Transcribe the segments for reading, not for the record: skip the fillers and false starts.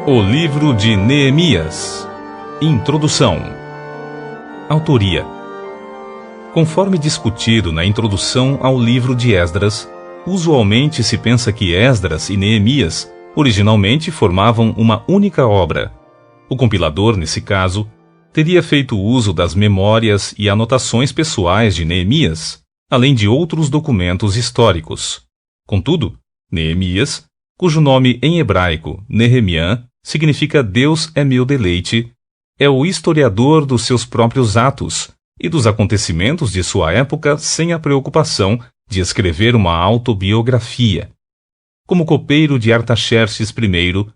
O livro de Neemias. Introdução. Autoria. Conforme discutido na introdução ao livro de Esdras, usualmente se pensa que Esdras e Neemias originalmente formavam uma única obra. O compilador, nesse caso, teria feito uso das memórias e anotações pessoais de Neemias, além de outros documentos históricos. Contudo, Neemias, cujo nome em hebraico, Nehemiah, significa Deus é meu deleite, é o historiador dos seus próprios atos e dos acontecimentos de sua época sem a preocupação de escrever uma autobiografia. Como copeiro de Artaxerxes I,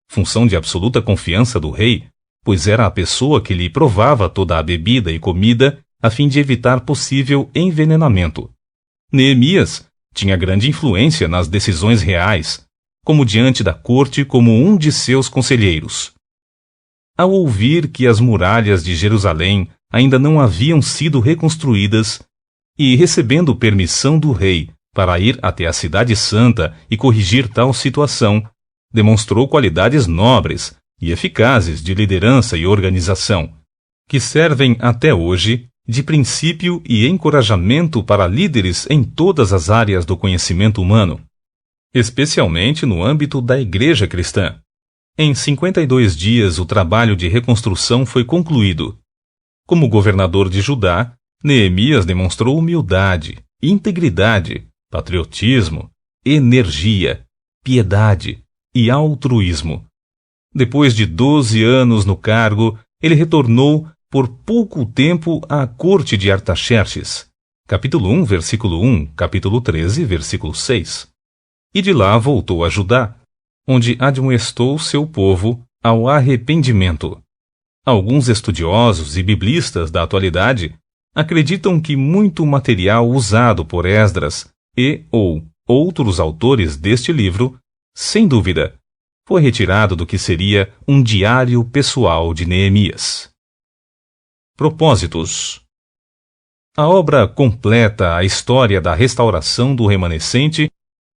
função de absoluta confiança do rei, pois era a pessoa que lhe provava toda a bebida e comida a fim de evitar possível envenenamento. Neemias tinha grande influência nas decisões reais, como diante da corte como um de seus conselheiros. Ao ouvir que as muralhas de Jerusalém ainda não haviam sido reconstruídas, e recebendo permissão do rei para ir até a Cidade Santa e corrigir tal situação, demonstrou qualidades nobres e eficazes de liderança e organização, que servem até hoje de princípio e encorajamento para líderes em todas as áreas do conhecimento humano, especialmente no âmbito da Igreja cristã. Em 52 dias o trabalho de reconstrução foi concluído. Como governador de Judá, Neemias demonstrou humildade, integridade, patriotismo, energia, piedade e altruísmo. Depois de 12 anos no cargo, ele retornou por pouco tempo à corte de Artaxerxes, capítulo 1, versículo 1, capítulo 13, versículo 6. E de lá voltou a Judá, onde admoestou seu povo ao arrependimento. Alguns estudiosos e biblistas da atualidade acreditam que muito material usado por Esdras e ou outros autores deste livro, sem dúvida, foi retirado do que seria um diário pessoal de Neemias. Propósitos. A obra completa a história da restauração do remanescente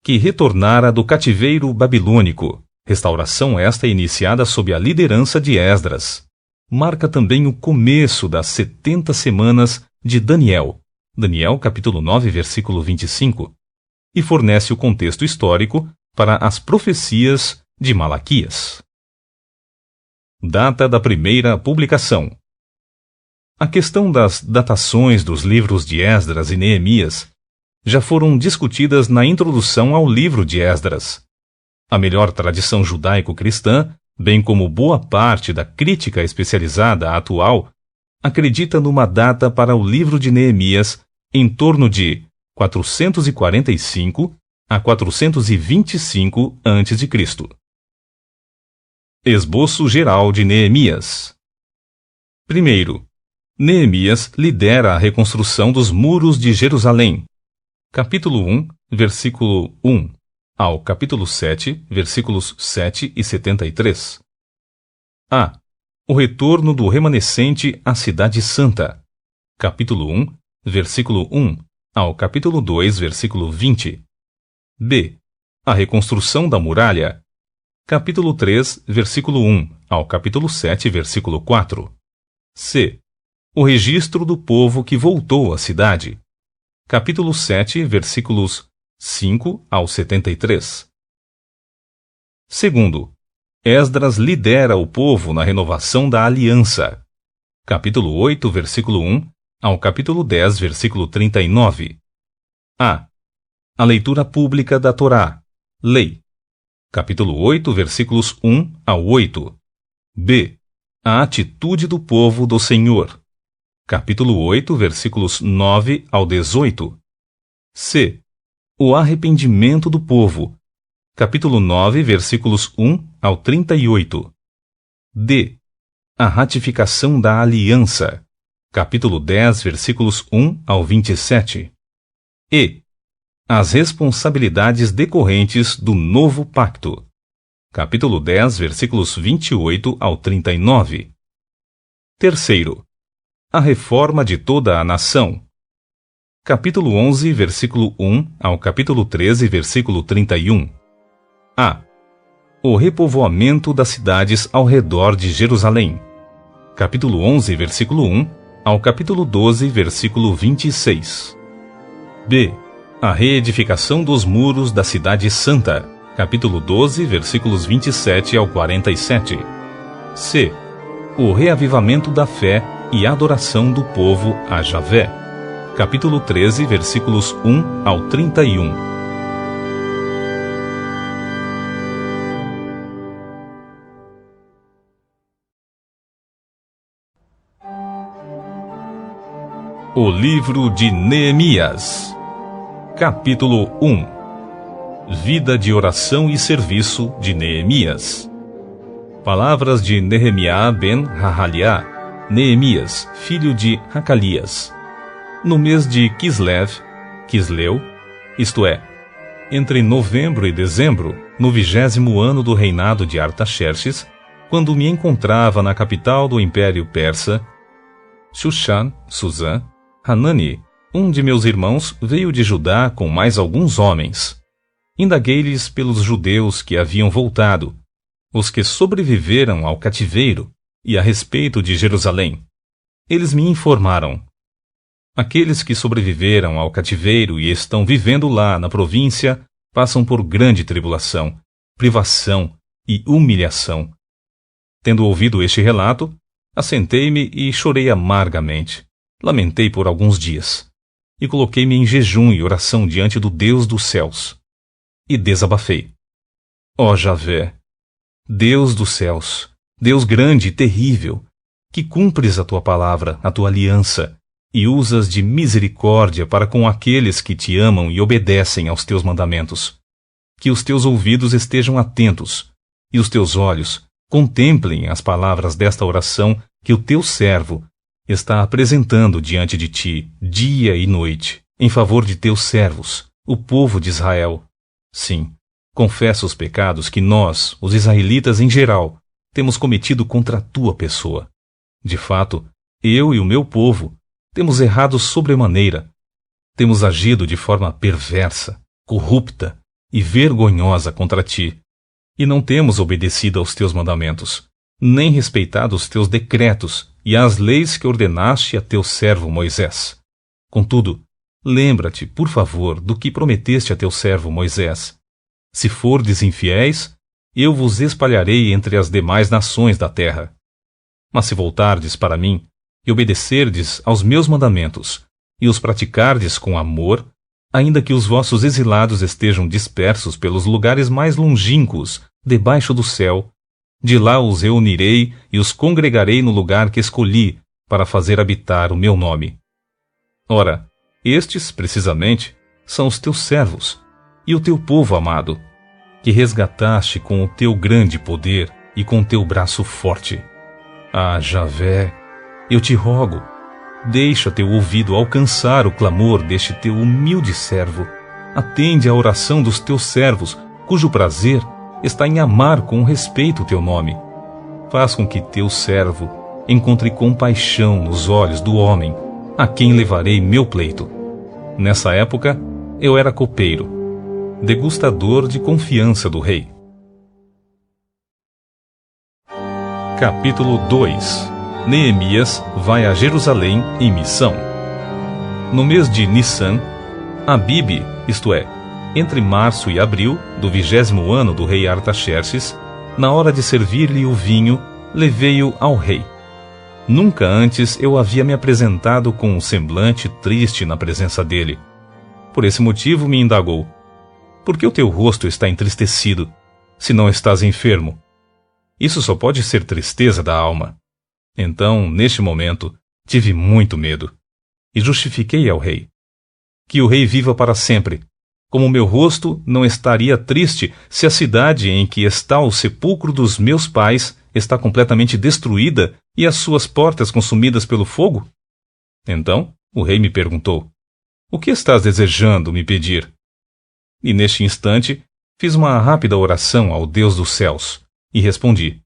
que retornara do cativeiro babilônico, restauração esta iniciada sob a liderança de Esdras. Marca também o começo das 70 semanas de Daniel, Daniel capítulo 9, versículo 25, e fornece o contexto histórico para as profecias de Malaquias. Data da primeira publicação. A questão das datações dos livros de Esdras e Neemias já foram discutidas na introdução ao livro de Esdras. A melhor tradição judaico-cristã, bem como boa parte da crítica especializada atual, acredita numa data para o livro de Neemias em torno de 445 a 425 a.C. Esboço geral de Neemias. Primeiro, Neemias lidera a reconstrução dos muros de Jerusalém. Capítulo 1, versículo 1, ao capítulo 7, versículos 7 e 73. A. O retorno do remanescente à Cidade Santa. Capítulo 1, versículo 1, ao capítulo 2, versículo 20. B. A reconstrução da muralha. Capítulo 3, versículo 1, ao capítulo 7, versículo 4. C. O registro do povo que voltou à cidade. Capítulo 7, versículos 5 ao 73. Segundo, Esdras lidera o povo na renovação da aliança. Capítulo 8, versículo 1 ao capítulo 10, versículo 39. A. A leitura pública da Torá, lei. Capítulo 8, versículos 1 ao 8. B. A atitude do povo do Senhor. Capítulo 8, versículos 9 ao 18. C. O arrependimento do povo. Capítulo 9, versículos 1 ao 38. D. A ratificação da aliança. Capítulo 10, versículos 1 ao 27. E. As responsabilidades decorrentes do novo pacto. Capítulo 10, versículos 28 ao 39. Terceiro. A reforma de toda a nação. Capítulo 11, versículo 1 ao capítulo 13, versículo 31. A. O repovoamento das cidades ao redor de Jerusalém. Capítulo 11, versículo 1 ao capítulo 12, versículo 26. B. A reedificação dos muros da cidade santa. Capítulo 12, versículos 27 ao 47. C. O reavivamento da fé e adoração do povo a Javé. Capítulo 13, versículos 1 ao 31. O livro de Neemias. Capítulo 1. Vida de oração e serviço de Neemias. Palavras de Nehemiá ben Hahaliá, Neemias, filho de Hacalias. No mês de Quisleu, isto é, entre novembro e dezembro, no 20º ano do reinado de Artaxerxes, quando me encontrava na capital do Império Persa, Shushan, Suzã, Hanani, um de meus irmãos, veio de Judá com mais alguns homens. Indaguei-lhes pelos judeus que haviam voltado, os que sobreviveram ao cativeiro, e a respeito de Jerusalém. Eles me informaram: aqueles que sobreviveram ao cativeiro e estão vivendo lá na província passam por grande tribulação, privação e humilhação. Tendo ouvido este relato, assentei-me e chorei amargamente. Lamentei por alguns dias, e coloquei-me em jejum e oração diante do Deus dos céus. E desabafei. Ó Javé, Deus dos céus, Deus grande e terrível, que cumpres a tua palavra, a tua aliança, e usas de misericórdia para com aqueles que te amam e obedecem aos teus mandamentos. Que os teus ouvidos estejam atentos, e os teus olhos contemplem as palavras desta oração que o teu servo está apresentando diante de ti, dia e noite, em favor de teus servos, o povo de Israel. Sim, confesso os pecados que nós, os israelitas em geral, temos cometido contra a tua pessoa. De fato, eu e o meu povo temos errado sobremaneira. Temos agido de forma perversa, corrupta e vergonhosa contra ti, e não temos obedecido aos teus mandamentos, nem respeitado os teus decretos e as leis que ordenaste a teu servo Moisés. Contudo, lembra-te, por favor, do que prometeste a teu servo Moisés. Se fordes infiéis, eu vos espalharei entre as demais nações da terra. Mas se voltardes para mim e obedecerdes aos meus mandamentos e os praticardes com amor, ainda que os vossos exilados estejam dispersos pelos lugares mais longínquos debaixo do céu, de lá os reunirei e os congregarei no lugar que escolhi para fazer habitar o meu nome. Ora, estes, precisamente, são os teus servos e o teu povo amado, que resgataste com o teu grande poder e com o teu braço forte. Ah, Javé, eu te rogo, deixa teu ouvido alcançar o clamor deste teu humilde servo. Atende à oração dos teus servos, cujo prazer está em amar com respeito o teu nome. Faz com que teu servo encontre compaixão nos olhos do homem, a quem levarei meu pleito. Nessa época, eu era copeiro, degustador de confiança do rei. Capítulo 2. Neemias vai a Jerusalém em missão. No mês de Nissan, Abibe, isto é, entre março e abril do 20º ano do rei Artaxerxes, na hora de servir-lhe o vinho, levei-o ao rei. Nunca antes eu havia me apresentado com um semblante triste na presença dele. Por esse motivo me indagou: por que o teu rosto está entristecido, se não estás enfermo? Isso só pode ser tristeza da alma. Então, neste momento, tive muito medo, e justifiquei ao rei: que o rei viva para sempre. Como meu rosto não estaria triste se a cidade em que está o sepulcro dos meus pais está completamente destruída e as suas portas consumidas pelo fogo? Então, o rei me perguntou: o que estás desejando me pedir? E neste instante, fiz uma rápida oração ao Deus dos céus e respondi: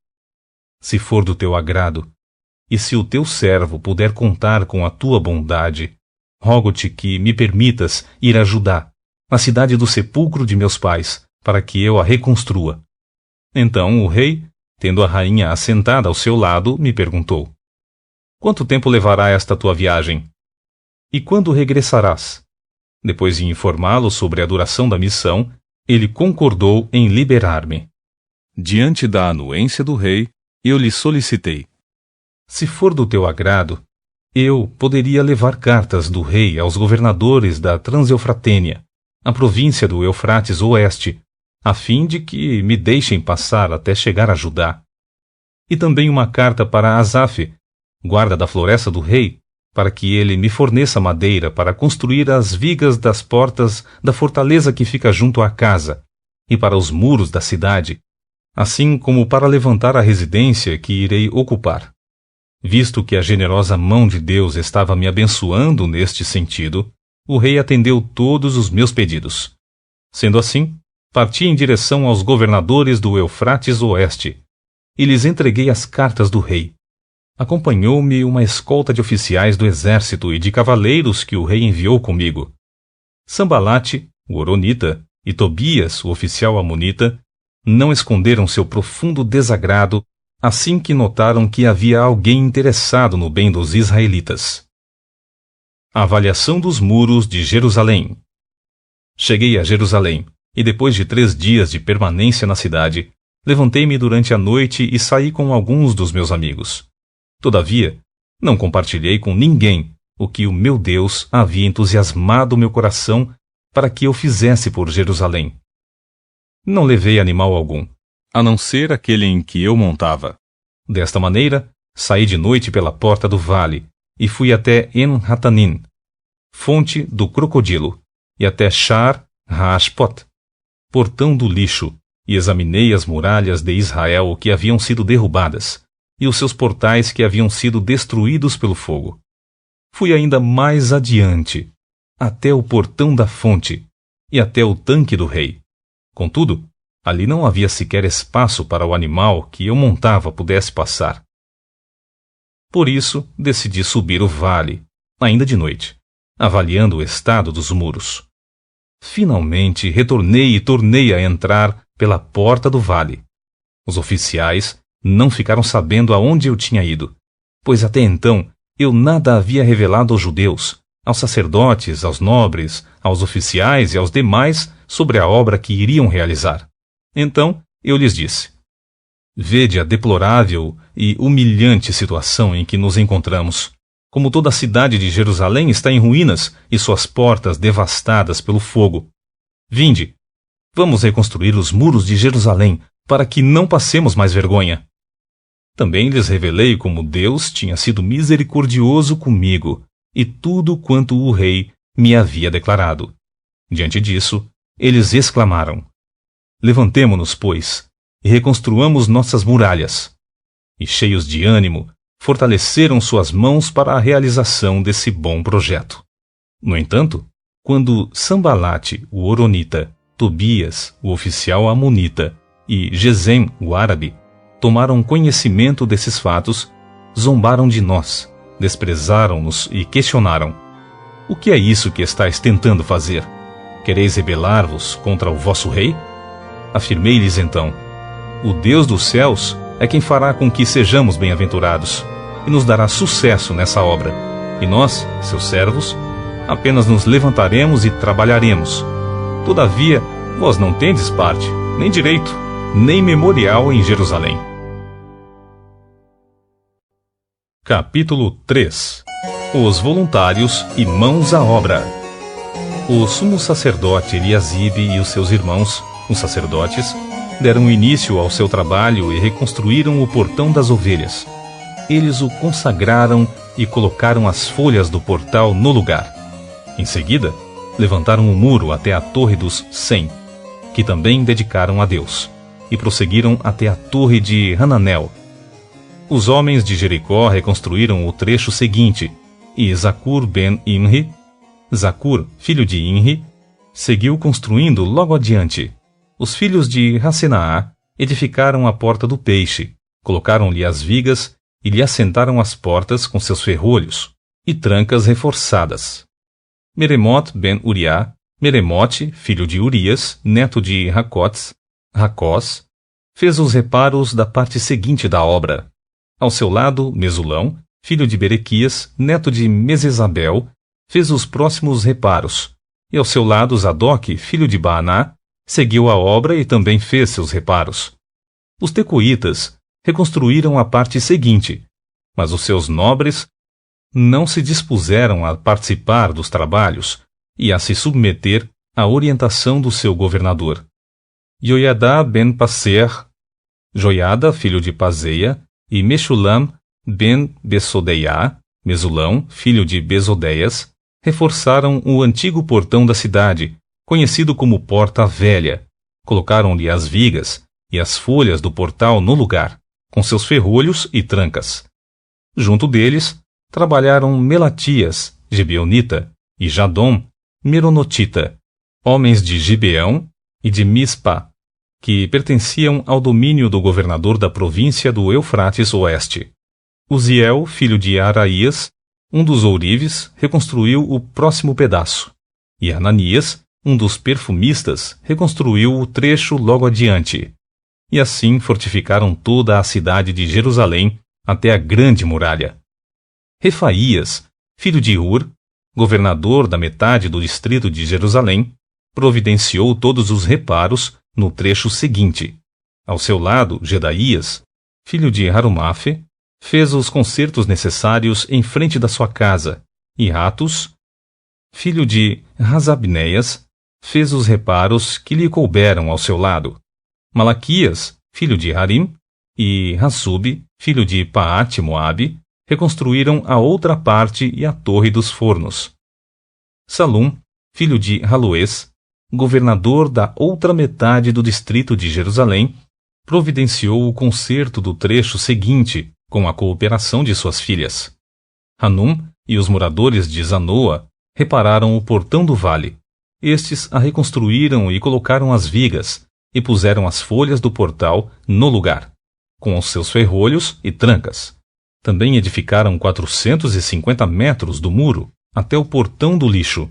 se for do teu agrado, e se o teu servo puder contar com a tua bondade, rogo-te que me permitas ir a Judá, na cidade do sepulcro de meus pais, para que eu a reconstrua. Então o rei, tendo a rainha assentada ao seu lado, me perguntou: Quanto tempo levará esta tua viagem? E quando regressarás? Depois de informá-lo sobre a duração da missão, ele concordou em liberar-me. Diante da anuência do rei, eu lhe solicitei: Se for do teu agrado, eu poderia levar cartas do rei aos governadores da Transeufratênia, a província do Eufrates Oeste, a fim de que me deixem passar até chegar a Judá. E também uma carta para Asaf, guarda da floresta do rei, para que ele me forneça madeira para construir as vigas das portas da fortaleza que fica junto à casa, e para os muros da cidade, assim como para levantar a residência que irei ocupar. Visto que a generosa mão de Deus estava me abençoando neste sentido, o rei atendeu todos os meus pedidos. Sendo assim, parti em direção aos governadores do Eufrates Oeste, e lhes entreguei as cartas do rei. Acompanhou-me uma escolta de oficiais do exército e de cavaleiros que o rei enviou comigo. Sambalate, o horonita, e Tobias, o oficial amonita, não esconderam seu profundo desagrado assim que notaram que havia alguém interessado no bem dos israelitas. Avaliação dos muros de Jerusalém. Cheguei a Jerusalém, e depois de 3 dias de permanência na cidade, levantei-me durante a noite e saí com alguns dos meus amigos. Todavia, não compartilhei com ninguém o que o meu Deus havia entusiasmado meu coração para que eu fizesse por Jerusalém. Não levei animal algum, a não ser aquele em que eu montava. Desta maneira, saí de noite pela porta do vale, e fui até En-Hatanim, fonte do crocodilo, e até Shar Ha-Ashpot, portão do lixo, e examinei as muralhas de Israel que haviam sido derrubadas, e os seus portais que haviam sido destruídos pelo fogo. Fui ainda mais adiante, até o portão da fonte, e até o tanque do rei. Contudo, ali não havia sequer espaço para o animal que eu montava pudesse passar. Por isso, decidi subir o vale, ainda de noite, avaliando o estado dos muros. Finalmente, retornei e tornei a entrar pela porta do vale. Os oficiais não ficaram sabendo aonde eu tinha ido, pois até então eu nada havia revelado aos judeus, aos sacerdotes, aos nobres, aos oficiais e aos demais sobre a obra que iriam realizar. Então eu lhes disse: Vede a deplorável e humilhante situação em que nos encontramos. Como toda a cidade de Jerusalém está em ruínas e suas portas devastadas pelo fogo. Vinde, vamos reconstruir os muros de Jerusalém para que não passemos mais vergonha. Também lhes revelei como Deus tinha sido misericordioso comigo e tudo quanto o rei me havia declarado. Diante disso, eles exclamaram: Levantemo-nos, pois, e reconstruamos nossas muralhas. E cheios de ânimo, fortaleceram suas mãos para a realização desse bom projeto. No entanto, quando Sambalate, o horonita, Tobias, o oficial amonita, e Gesem, o árabe, tomaram conhecimento desses fatos, zombaram de nós, desprezaram-nos e questionaram: O que é isso que estáis tentando fazer? Quereis rebelar-vos contra o vosso rei? Afirmei-lhes então: O Deus dos céus é quem fará com que sejamos bem-aventurados, e nos dará sucesso nessa obra. E nós, seus servos, apenas nos levantaremos e trabalharemos. Todavia, vós não tendes parte, nem direito, nem memorial em Jerusalém. Capítulo 3. Os voluntários e mãos à obra. O sumo sacerdote Eliasibe e os seus irmãos, os sacerdotes, deram início ao seu trabalho e reconstruíram o portão das ovelhas. Eles o consagraram e colocaram as folhas do portal no lugar. Em seguida, levantaram o muro até a Torre dos 100, que também dedicaram a Deus, e prosseguiram até a Torre de Hananel. Os homens de Jericó reconstruíram o trecho seguinte, e Zacur ben Imri, Zacur, filho de Imri, seguiu construindo logo adiante. Os filhos de Hassenaá edificaram a Porta do Peixe, colocaram-lhe as vigas e lhe assentaram as portas com seus ferrolhos e trancas reforçadas. Meremote ben Uriá, Meremote, filho de Urias, neto de Racós, fez os reparos da parte seguinte da obra. Ao seu lado, Mesulão, filho de Berequias, neto de Mesesabel, fez os próximos reparos. E ao seu lado, Zadok, filho de Baaná, seguiu a obra e também fez seus reparos. Os tecoitas reconstruíram a parte seguinte, mas os seus nobres não se dispuseram a participar dos trabalhos e a se submeter à orientação do seu governador. Joiadá ben Passer, Joiada, filho de Paseia, e Meshulam ben Besodeiá, Mesulão, filho de Besodeias, reforçaram o antigo portão da cidade, conhecido como Porta Velha. Colocaram-lhe as vigas e as folhas do portal no lugar, com seus ferrolhos e trancas. Junto deles, trabalharam Melatias, Gibeonita, e Jadom, Meronotita, homens de Gibeão e de Mispa, que pertenciam ao domínio do governador da província do Eufrates Oeste. Uziel, filho de Araías, um dos ourives, reconstruiu o próximo pedaço, e Ananias, um dos perfumistas, reconstruiu o trecho logo adiante. E assim fortificaram toda a cidade de Jerusalém até a grande muralha. Refaías, filho de Ur, governador da metade do distrito de Jerusalém, providenciou todos os reparos no trecho seguinte. Ao seu lado, Gedaías, filho de Harumafe, fez os concertos necessários em frente da sua casa, e Ratus, filho de Rasabneias, fez os reparos que lhe couberam ao seu lado. Malaquias, filho de Harim, e Hassub, filho de Paate-Moabe, reconstruíram a outra parte e a torre dos fornos. Salum, filho de Haluês, governador da outra metade do distrito de Jerusalém, providenciou o conserto do trecho seguinte com a cooperação de suas filhas. Hanum e os moradores de Zanoa repararam o portão do vale. Estes a reconstruíram e colocaram as vigas, e puseram as folhas do portal no lugar, com os seus ferrolhos e trancas. Também edificaram 450 metros do muro até o portão do lixo.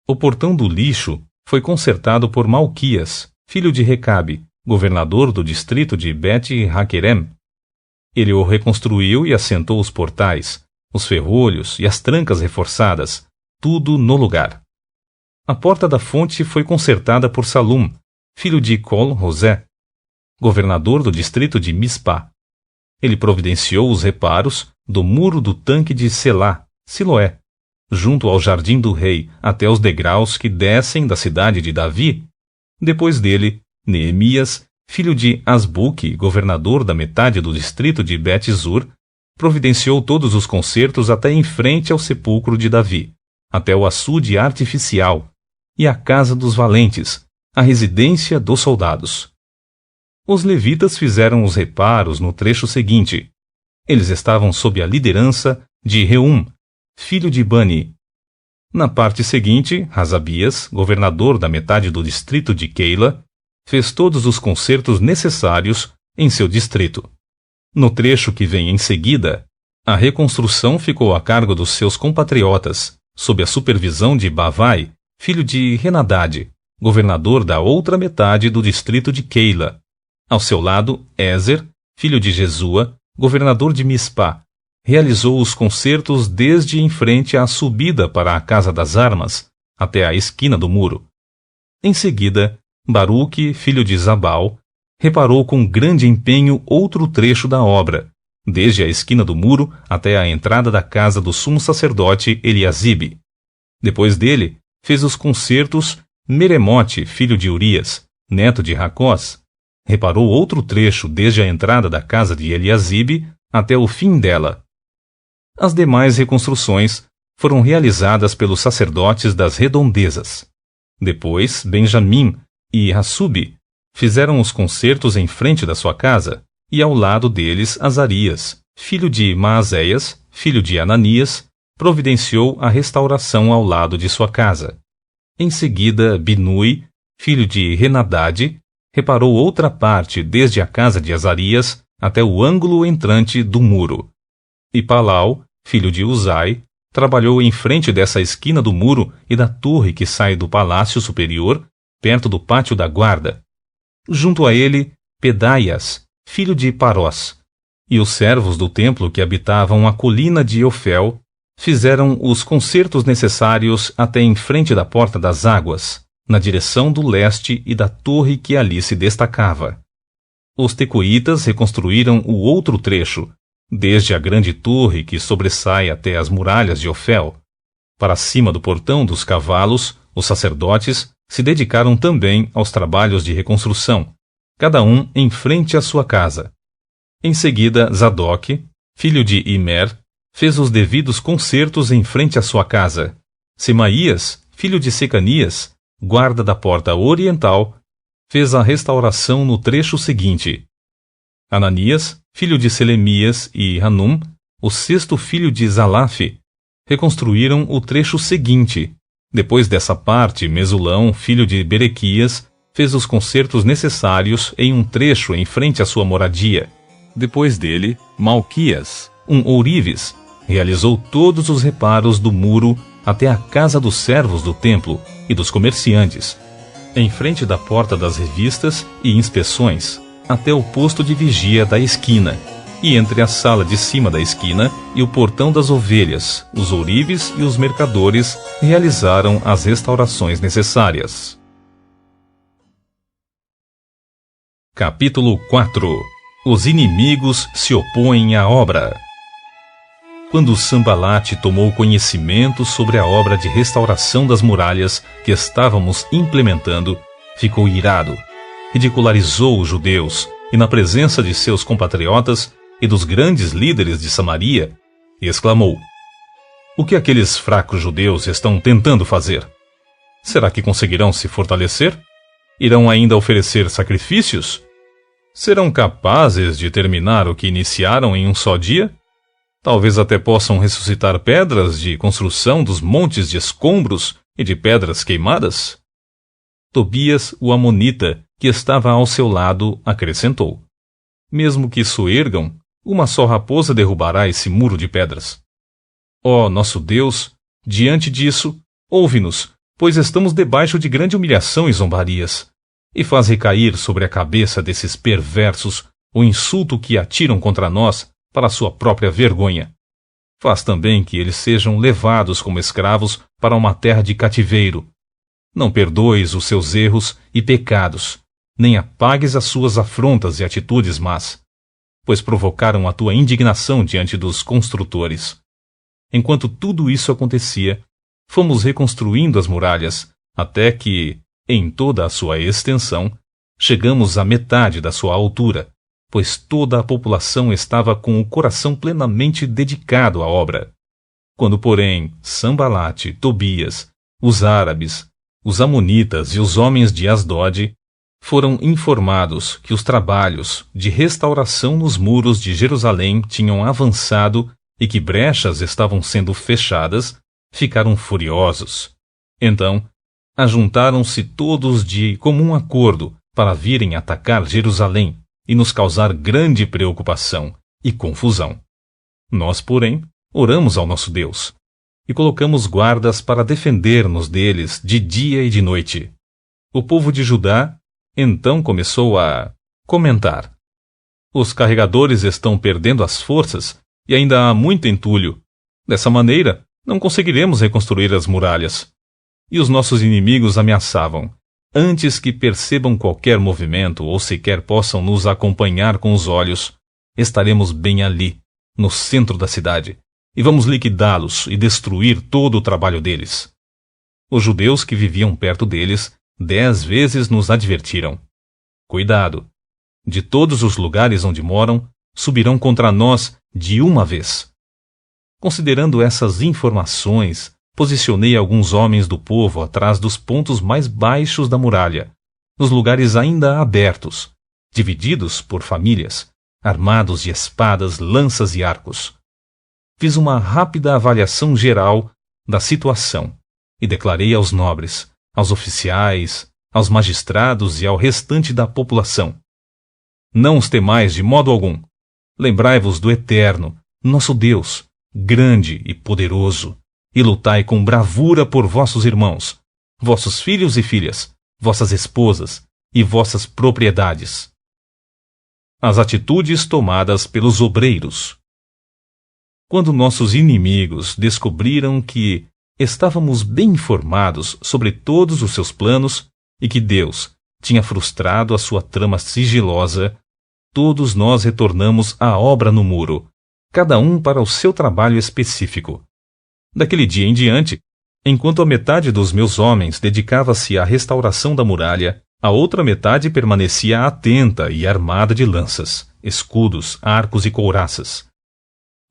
O portão do lixo foi consertado por Malquias, filho de Recabe, governador do distrito de Bet-Haquerem. Ele o reconstruiu e assentou os portais, os ferrolhos e as trancas reforçadas, tudo no lugar. A porta da fonte foi consertada por Salum, filho de Col-Rosé, governador do distrito de Mispá. Ele providenciou os reparos do muro do tanque de Selá, Siloé, junto ao jardim do rei, até os degraus que descem da cidade de Davi. Depois dele, Neemias, filho de Asbuque, governador da metade do distrito de Bet-Zur, providenciou todos os concertos até em frente ao sepulcro de Davi, até o açude artificial, e a casa dos valentes, a residência dos soldados. Os levitas fizeram os reparos no trecho seguinte. Eles estavam sob a liderança de Reum, filho de Bani. Na parte seguinte, Hasabias, governador da metade do distrito de Keila, fez todos os concertos necessários em seu distrito. No trecho que vem em seguida, a reconstrução ficou a cargo dos seus compatriotas, sob a supervisão de Bavai, filho de Renadade, governador da outra metade do distrito de Keila. Ao seu lado, Ézer, filho de Jesua, governador de Mispá, realizou os concertos desde em frente à subida para a Casa das Armas, até a esquina do muro. Em seguida, Baruque, filho de Zabal, reparou com grande empenho outro trecho da obra, desde a esquina do muro até a entrada da casa do sumo sacerdote Eliasibe. Depois dele, fez os concertos Meremote, filho de Urias, neto de Racós. Reparou outro trecho desde a entrada da casa de Eliasibe até o fim dela. As demais reconstruções foram realizadas pelos sacerdotes das redondezas. Depois, Benjamim e Hassub fizeram os concertos em frente da sua casa, e ao lado deles Azarias, filho de Maazéias, filho de Ananias, providenciou a restauração ao lado de sua casa. Em seguida, Binui, filho de Renadade, reparou outra parte desde a casa de Azarias até o ângulo entrante do muro. E Palau, filho de Uzai, trabalhou em frente dessa esquina do muro e da torre que sai do palácio superior, perto do pátio da guarda. Junto a ele, Pedaias, filho de Parós, e os servos do templo que habitavam a colina de Ofel fizeram os concertos necessários até em frente da Porta das Águas, na direção do leste e da torre que ali se destacava. Os tecoitas reconstruíram o outro trecho, desde a grande torre que sobressai até as muralhas de Ofel. Para cima do portão dos cavalos, os sacerdotes se dedicaram também aos trabalhos de reconstrução, cada um em frente à sua casa. Em seguida, Zadok, filho de Imer, fez os devidos concertos em frente à sua casa. Semaías, filho de Secanias, guarda da porta oriental, fez a restauração no trecho seguinte. Ananias, filho de Selemias, e Hanum, o sexto filho de Zalaf, reconstruíram o trecho seguinte. Depois dessa parte, Mesulão, filho de Berequias, fez os concertos necessários em um trecho em frente à sua moradia. Depois dele, Malquias, um ourives, realizou todos os reparos do muro até a casa dos servos do templo e dos comerciantes, em frente da porta das revistas e inspeções, até o posto de vigia da esquina, e entre a sala de cima da esquina e o portão das ovelhas, os ourives e os mercadores realizaram as restaurações necessárias. Capítulo 4. Os inimigos se opõem à obra. Quando Sambalate tomou conhecimento sobre a obra de restauração das muralhas que estávamos implementando, ficou irado, ridicularizou os judeus e, na presença de seus compatriotas e dos grandes líderes de Samaria, exclamou: "O que aqueles fracos judeus estão tentando fazer? Será que conseguirão se fortalecer? Irão ainda oferecer sacrifícios? Serão capazes de terminar o que iniciaram em um só dia? Talvez até possam ressuscitar pedras de construção dos montes de escombros e de pedras queimadas?" Tobias, o amonita, que estava ao seu lado, acrescentou: "Mesmo que soergam, uma só raposa derrubará esse muro de pedras. Ó nosso Deus, diante disso, ouve-nos, pois estamos debaixo de grande humilhação e zombarias, e faz recair sobre a cabeça desses perversos o insulto que atiram contra nós para a sua própria vergonha. Faz também que eles sejam levados como escravos para uma terra de cativeiro. Não perdoes os seus erros e pecados, nem apagues as suas afrontas e atitudes más, pois provocaram a tua indignação diante dos construtores. Enquanto tudo isso acontecia, fomos reconstruindo as muralhas, até que, em toda a sua extensão, chegamos à metade da sua altura, pois toda a população estava com o coração plenamente dedicado à obra. Quando, porém, Sambalate, Tobias, os árabes, os amonitas e os homens de Asdod foram informados que os trabalhos de restauração nos muros de Jerusalém tinham avançado e que brechas estavam sendo fechadas, ficaram furiosos. Então, ajuntaram-se todos de comum acordo para virem atacar Jerusalém e nos causar grande preocupação e confusão. Nós, porém, oramos ao nosso Deus e colocamos guardas para defender-nos deles de dia e de noite. O povo de Judá então começou a comentar: "Os carregadores estão perdendo as forças e ainda há muito entulho. Dessa maneira, não conseguiremos reconstruir as muralhas." E os nossos inimigos ameaçavam: "Antes que percebam qualquer movimento ou sequer possam nos acompanhar com os olhos, estaremos bem ali, no centro da cidade, e vamos liquidá-los e destruir todo o trabalho deles." Os judeus que viviam perto deles 10 vezes nos advertiram: "Cuidado! De todos os lugares onde moram, subirão contra nós de uma vez." Considerando essas informações, posicionei alguns homens do povo atrás dos pontos mais baixos da muralha, nos lugares ainda abertos, divididos por famílias, armados de espadas, lanças e arcos. Fiz uma rápida avaliação geral da situação e declarei aos nobres, aos oficiais, aos magistrados e ao restante da população: "Não os temais de modo algum. Lembrai-vos do Eterno, nosso Deus, grande e poderoso, e lutai com bravura por vossos irmãos, vossos filhos e filhas, vossas esposas e vossas propriedades." as atitudes tomadas pelos obreiros. Quando nossos inimigos descobriram que estávamos bem informados sobre todos os seus planos e que Deus tinha frustrado a sua trama sigilosa, todos nós retornamos à obra no muro, cada um para o seu trabalho específico. Daquele dia em diante, enquanto a metade dos meus homens dedicava-se à restauração da muralha, a outra metade permanecia atenta e armada de lanças, escudos, arcos e couraças.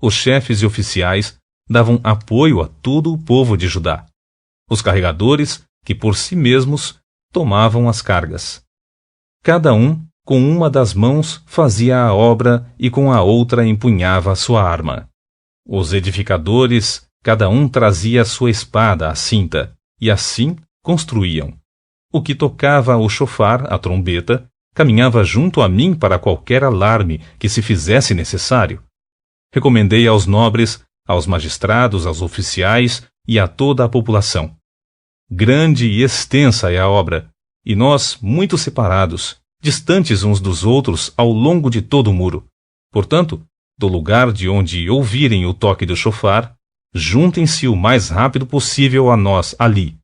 Os chefes e oficiais davam apoio a todo o povo de Judá. Os carregadores, que por si mesmos tomavam as cargas. Cada um, com uma das mãos, fazia a obra e com a outra empunhava a sua arma. Os edificadores, cada um trazia a sua espada à cinta, e assim construíam. O que tocava o chofar, a trombeta, caminhava junto a mim para qualquer alarme que se fizesse necessário. Recomendei aos nobres, aos magistrados, aos oficiais e a toda a população. Grande e extensa é a obra, e nós muito separados, distantes uns dos outros ao longo de todo o muro. Portanto, do lugar de onde ouvirem o toque do chofar, juntem-se o mais rápido possível a nós ali.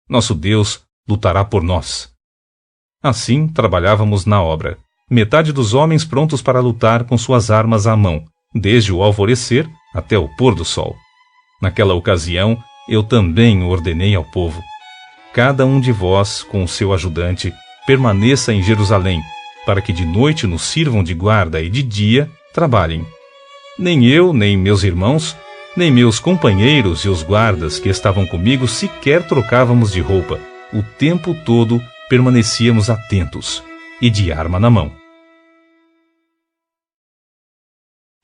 Nosso Deus lutará por nós. Assim trabalhávamos na obra, metade dos homens prontos para lutar com suas armas à mão, desde o alvorecer até o pôr do sol. Naquela ocasião, eu também ordenei ao povo: cada um de vós, com o seu ajudante, permaneça em Jerusalém, para que de noite nos sirvam de guarda e de dia trabalhem. Nem eu, nem meus irmãos, nem meus companheiros e os guardas que estavam comigo sequer trocávamos de roupa. O tempo todo permanecíamos atentos e de arma na mão.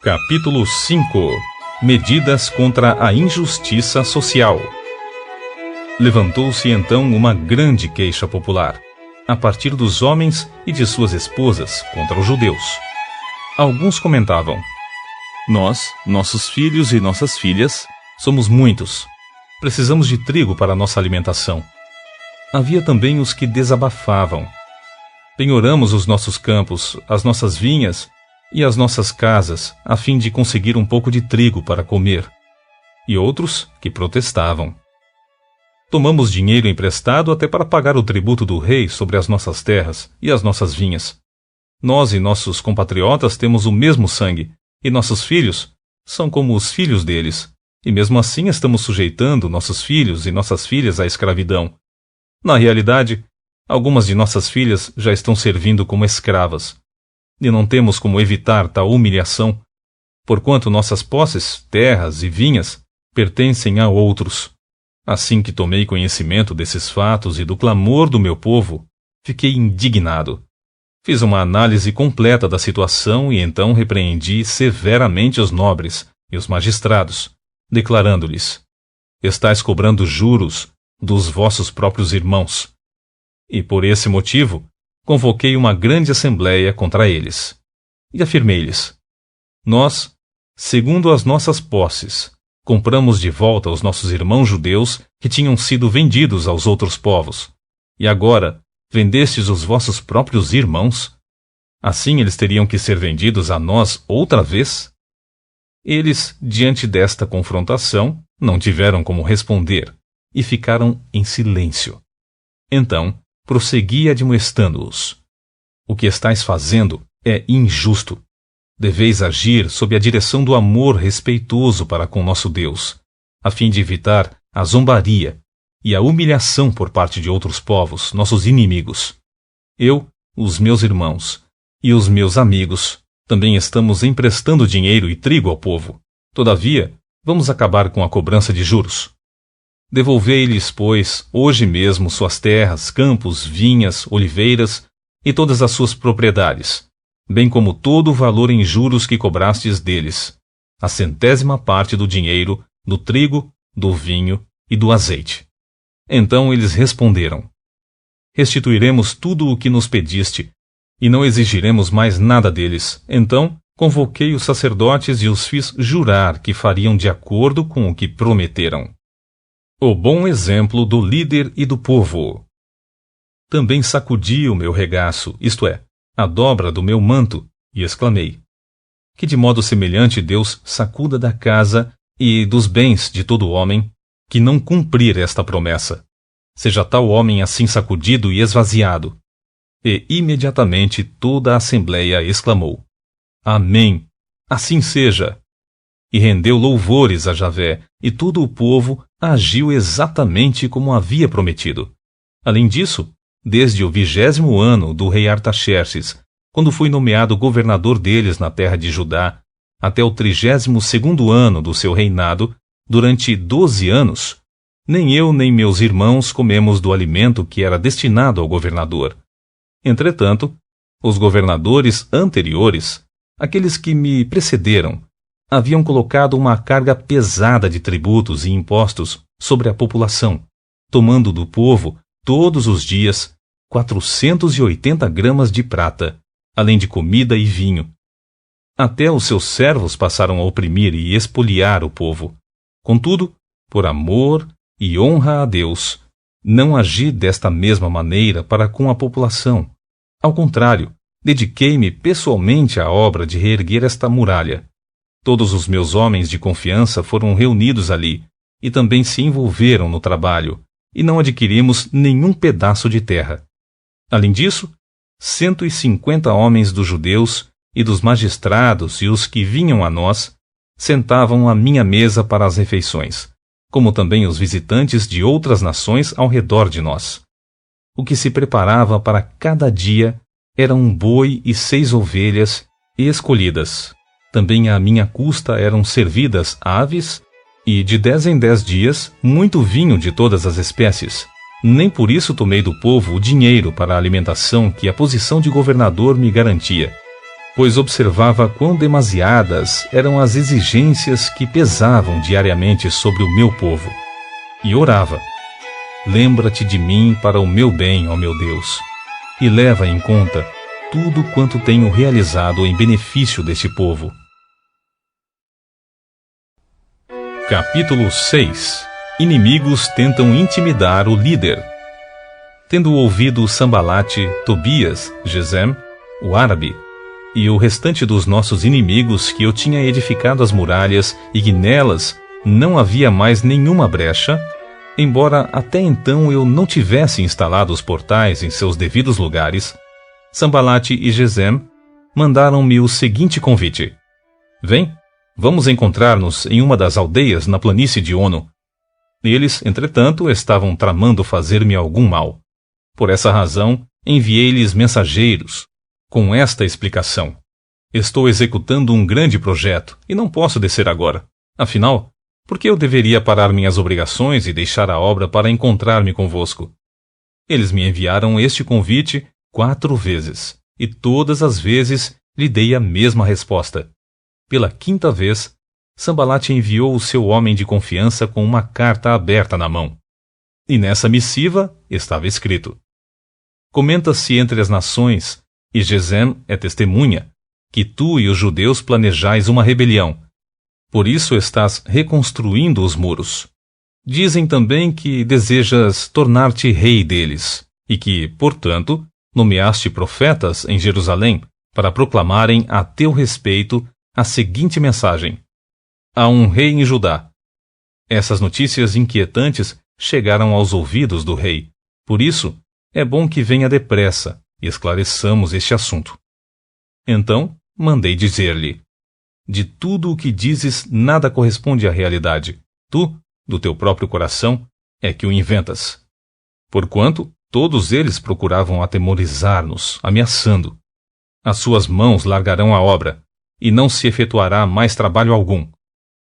Capítulo 5. Medidas contra a injustiça social. Levantou-se então uma grande queixa popular, a partir dos homens e de suas esposas, contra os judeus. Alguns comentavam: nós, nossos filhos e nossas filhas, somos muitos. Precisamos de trigo para nossa alimentação. Havia também os que desabafavam: penhoramos os nossos campos, as nossas vinhas e as nossas casas, a fim de conseguir um pouco de trigo para comer. E outros que protestavam: tomamos dinheiro emprestado até para pagar o tributo do rei sobre as nossas terras e as nossas vinhas. Nós e nossos compatriotas temos o mesmo sangue, e nossos filhos são como os filhos deles, e mesmo assim estamos sujeitando nossos filhos e nossas filhas à escravidão. Na realidade, algumas de nossas filhas já estão servindo como escravas, e não temos como evitar tal humilhação, porquanto nossas posses, terras e vinhas pertencem a outros. Assim que tomei conhecimento desses fatos e do clamor do meu povo, fiquei indignado. Fiz uma análise completa da situação e então repreendi severamente os nobres e os magistrados, declarando-lhes: estais cobrando juros dos vossos próprios irmãos. E por esse motivo, convoquei uma grande assembleia contra eles. E afirmei-lhes: nós, segundo as nossas posses, compramos de volta os nossos irmãos judeus que tinham sido vendidos aos outros povos. E agora, vendestes os vossos próprios irmãos? Assim eles teriam que ser vendidos a nós outra vez? Eles, diante desta confrontação, não tiveram como responder e ficaram em silêncio. Então, prossegui admoestando-os: o que estais fazendo é injusto. Deveis agir sob a direção do amor respeitoso para com nosso Deus, a fim de evitar a zombaria e a humilhação por parte de outros povos, nossos inimigos. Eu, os meus irmãos e os meus amigos também estamos emprestando dinheiro e trigo ao povo. Todavia, vamos acabar com a cobrança de juros. Devolvei-lhes, pois, hoje mesmo suas terras, campos, vinhas, oliveiras e todas as suas propriedades, bem como todo o valor em juros que cobrastes deles, a 100ª parte do dinheiro, do trigo, do vinho e do azeite. Então eles responderam: restituiremos tudo o que nos pediste, e não exigiremos mais nada deles. Então convoquei os sacerdotes e os fiz jurar que fariam de acordo com o que prometeram. O bom exemplo do líder e do povo. Também sacudi o meu regaço, isto é, a dobra do meu manto, E exclamei: que de modo semelhante Deus sacuda da casa e dos bens de todo homem, que não cumprir esta promessa. Seja tal homem assim sacudido e esvaziado. E imediatamente toda a assembleia exclamou: Amém, assim seja. E rendeu louvores a Javé, e todo o povo agiu exatamente como havia prometido. Além disso, desde o 20º ano do rei Artaxerxes, quando fui nomeado governador deles na terra de Judá, até o 32º ano do seu reinado, durante 12 anos, nem eu nem meus irmãos comemos do alimento que era destinado ao governador. Entretanto, os governadores anteriores, aqueles que me precederam, haviam colocado uma carga pesada de tributos e impostos sobre a população, tomando do povo, todos os dias, 480 gramas de prata, além de comida e vinho. Até os seus servos passaram a oprimir e expoliar o povo. Contudo, por amor e honra a Deus, não agi desta mesma maneira para com a população. Ao contrário, dediquei-me pessoalmente à obra de reerguer esta muralha. Todos os meus homens de confiança foram reunidos ali e também se envolveram no trabalho, e não adquirimos nenhum pedaço de terra. Além disso, 150 homens dos judeus e dos magistrados e os que vinham a nós sentavam à minha mesa para as refeições, como também os visitantes de outras nações ao redor de nós. O que se preparava para cada dia era um boi e 6 ovelhas escolhidas. Também à minha custa eram servidas aves e, de 10 em 10 dias, muito vinho de todas as espécies. Nem por isso tomei do povo o dinheiro para a alimentação que a posição de governador me garantia, pois observava quão demasiadas eram as exigências que pesavam diariamente sobre o meu povo. E orava: lembra-te de mim para o meu bem, ó meu Deus, e leva em conta tudo quanto tenho realizado em benefício deste povo. Capítulo 6. Inimigos tentam intimidar o líder. Tendo ouvido Sambalate, Tobias, Gesem, o árabe, e o restante dos nossos inimigos que eu tinha edificado as muralhas e que nelas não havia mais nenhuma brecha, embora até então eu não tivesse instalado os portais em seus devidos lugares, Sambalate e Gesem mandaram-me o seguinte convite: vem, vamos encontrar-nos em uma das aldeias na planície de Ono. Eles, entretanto, estavam tramando fazer-me algum mal. Por essa razão, enviei-lhes mensageiros, com esta explicação: estou executando um grande projeto e não posso descer agora. Afinal, por que eu deveria parar minhas obrigações e deixar a obra para encontrar-me convosco? Eles me enviaram este convite 4 vezes, e todas as vezes lhe dei a mesma resposta. Pela 5ª vez, Sambalate enviou o seu homem de confiança com uma carta aberta na mão. E nessa missiva estava escrito: comenta-se entre as nações, e Gesem é testemunha, que tu e os judeus planejais uma rebelião. Por isso estás reconstruindo os muros. Dizem também que desejas tornar-te rei deles, e que, portanto, nomeaste profetas em Jerusalém para proclamarem a teu respeito a seguinte mensagem: há um rei em Judá. Essas notícias inquietantes chegaram aos ouvidos do rei. Por isso, é bom que venha depressa e esclareçamos este assunto. Então, mandei dizer-lhe: de tudo o que dizes nada corresponde à realidade. Tu, do teu próprio coração, é que o inventas. Porquanto todos eles procuravam atemorizar-nos, ameaçando: as suas mãos largarão a obra, e não se efetuará mais trabalho algum.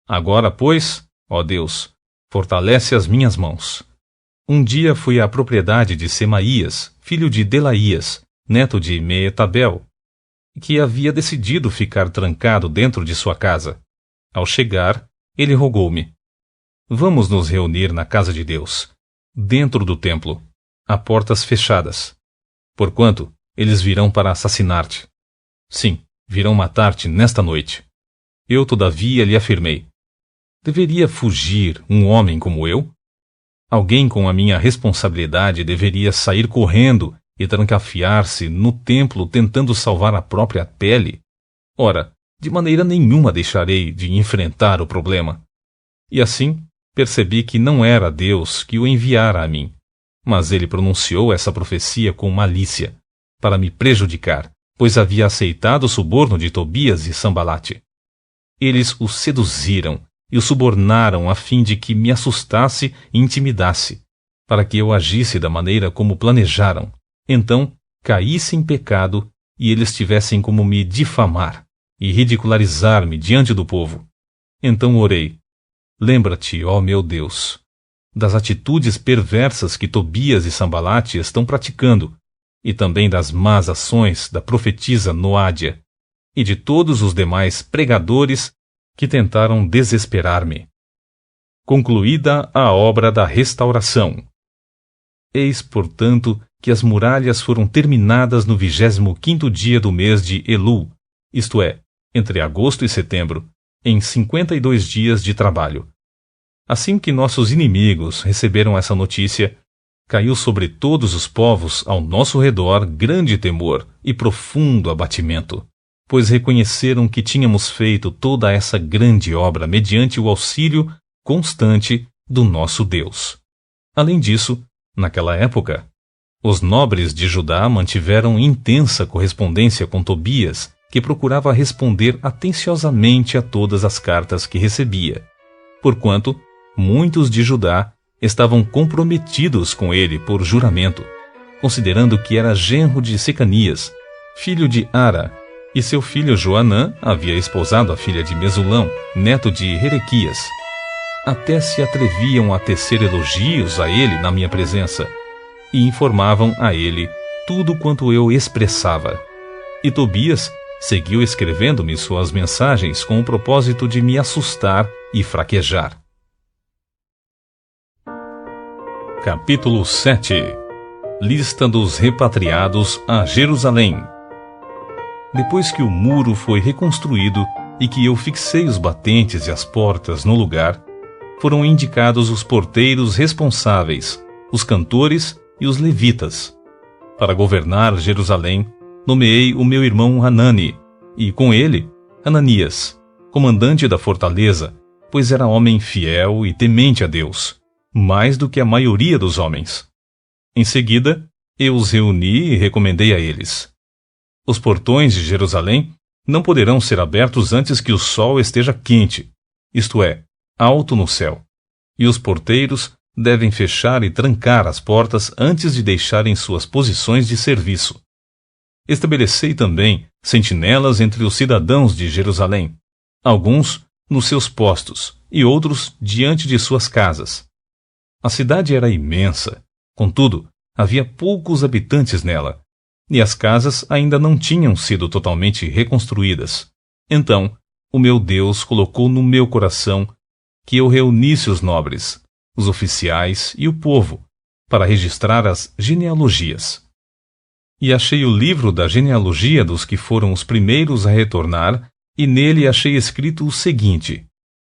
Agora, pois, ó Deus, fortalece as minhas mãos. Um dia fui à propriedade de Semaías, filho de Delaías, neto de Meetabel, que havia decidido ficar trancado dentro de sua casa. Ao chegar, ele rogou-me: vamos nos reunir na casa de Deus, dentro do templo, a portas fechadas, porquanto eles virão para assassinar-te. Sim, virão matar-te nesta noite. Eu, todavia, lhe afirmei: deveria fugir um homem como eu? Alguém com a minha responsabilidade deveria sair correndo e trancafiar-se no templo tentando salvar a própria pele? Ora, de maneira nenhuma deixarei de enfrentar o problema. E assim, percebi que não era Deus que o enviara a mim, mas ele pronunciou essa profecia com malícia, para me prejudicar, pois havia aceitado o suborno de Tobias e Sambalate. Eles o seduziram e o subornaram a fim de que me assustasse e intimidasse, para que eu agisse da maneira como planejaram. Então, caísse em pecado e eles tivessem como me difamar e ridicularizar-me diante do povo. Então orei: lembra-te, ó meu Deus, das atitudes perversas que Tobias e Sambalate estão praticando, e também das más ações da profetisa Noádia, e de todos os demais pregadores que tentaram desesperar-me. Concluída a obra da restauração. Eis, portanto, que as muralhas foram terminadas no 25º dia do mês de Elul, isto é, entre agosto e setembro, em 52 dias de trabalho. Assim que nossos inimigos receberam essa notícia, caiu sobre todos os povos ao nosso redor grande temor e profundo abatimento, pois reconheceram que tínhamos feito toda essa grande obra mediante o auxílio constante do nosso Deus. Além disso, naquela época, os nobres de Judá mantiveram intensa correspondência com Tobias, que procurava responder atenciosamente a todas as cartas que recebia, porquanto muitos de Judá estavam comprometidos com ele por juramento, considerando que era genro de Secanias, filho de Ara, e seu filho Joanã havia esposado a filha de Mesulão, neto de Rerequias. Até se atreviam a tecer elogios a ele na minha presença, e informavam a ele tudo quanto eu expressava. E Tobias seguiu escrevendo-me suas mensagens com o propósito de me assustar e fraquejar. Capítulo 7. Lista dos repatriados a Jerusalém. Depois que o muro foi reconstruído e que eu fixei os batentes e as portas no lugar, foram indicados os porteiros responsáveis, os cantores e os levitas. Para governar Jerusalém, nomeei o meu irmão Hanani, e com ele, Ananias, comandante da fortaleza, pois era homem fiel e temente a Deus, mais do que a maioria dos homens. Em seguida, eu os reuni e recomendei a eles: os portões de Jerusalém não poderão ser abertos antes que o sol esteja quente, isto é, alto no céu, e os porteiros devem fechar e trancar as portas antes de deixarem suas posições de serviço. Estabelecei também sentinelas entre os cidadãos de Jerusalém, alguns nos seus postos e outros diante de suas casas. A cidade era imensa, contudo, havia poucos habitantes nela, e as casas ainda não tinham sido totalmente reconstruídas. Então, o meu Deus colocou no meu coração que eu reunisse os nobres, os oficiais e o povo, para registrar as genealogias. E achei o livro da genealogia dos que foram os primeiros a retornar, e nele achei escrito o seguinte: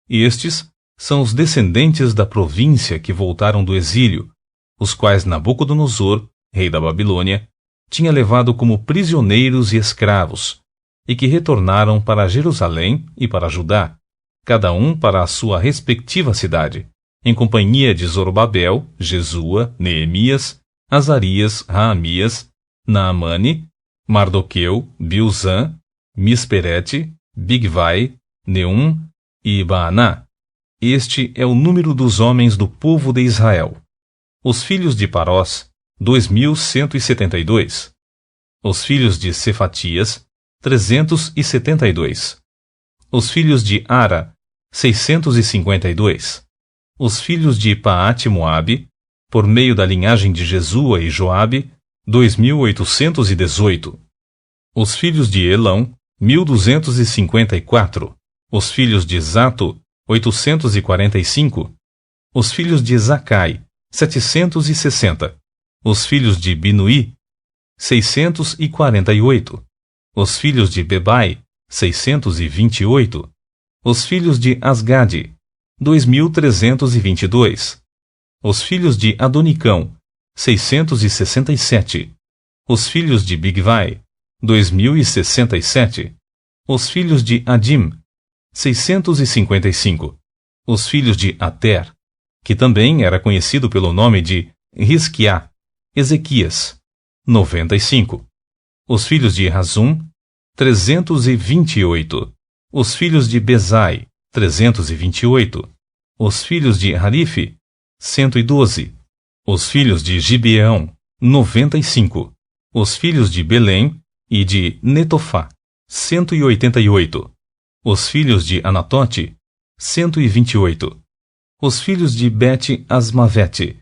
estes são os descendentes da província que voltaram do exílio, os quais Nabucodonosor, rei da Babilônia, tinha levado como prisioneiros e escravos, e que retornaram para Jerusalém e para Judá, cada um para a sua respectiva cidade, em companhia de Zorobabel, Jesua, Neemias, Azarias, Raamias, Naamane, Mardoqueu, Bilzã, Misperete, Bigvai, Neum e Baaná. Este é o número dos homens do povo de Israel. Os filhos de Parós, 2.172. Os filhos de Cefatias, 372. Os filhos de Ara, 652. Os filhos de Paate-Moabe, por meio da linhagem de Jesua e Joabe, 2.818. Os filhos de Elão, 1.254. Os filhos de Zato, 845. Os filhos de Zacai, 760. Os filhos de Binuí, 648. Os filhos de Bebai, 628. Os filhos de Asgade, 2.322. Os filhos de Adonicão, 667. Os filhos de Bigvai, 2.067. Os filhos de Adim, 655. Os filhos de Ater, que também era conhecido pelo nome de Risquiá, Ezequias, 95. Os filhos de Razum, 328. Os filhos de Bezai, 328. Os filhos de Harife, 112. Os filhos de Gibeão, 95. Os filhos de Belém e de Netofá, 188. Os filhos de Anatote, 128. Os filhos de Bet-Asmavete,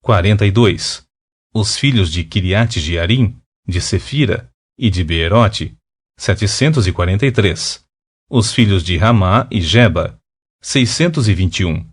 42. Os filhos de Kiriate Jearim, de Sefira e de Beerote, 743. Os filhos de Ramá e Geba, 621.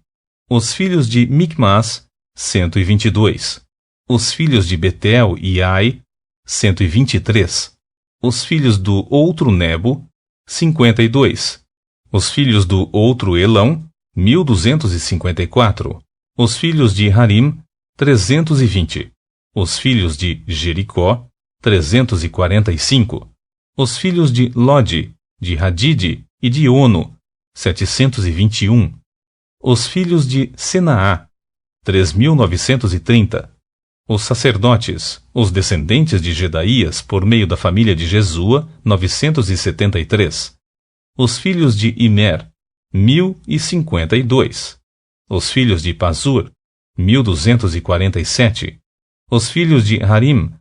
Os filhos de Micmas, 122. Os filhos de Betel e Ai, 123. Os filhos do outro Nebo, 52. Os filhos do outro Elão, 1254. Os filhos de Harim, 320. Os filhos de Jericó, 345. Os filhos de Lode, de Hadide e de Ono, 721. Os filhos de Senaá, 3.930. Os sacerdotes, os descendentes de Jedaías, por meio da família de Jesua, 973. Os filhos de Imer, 1.052. Os filhos de Pazur, 1.247. Os filhos de Harim,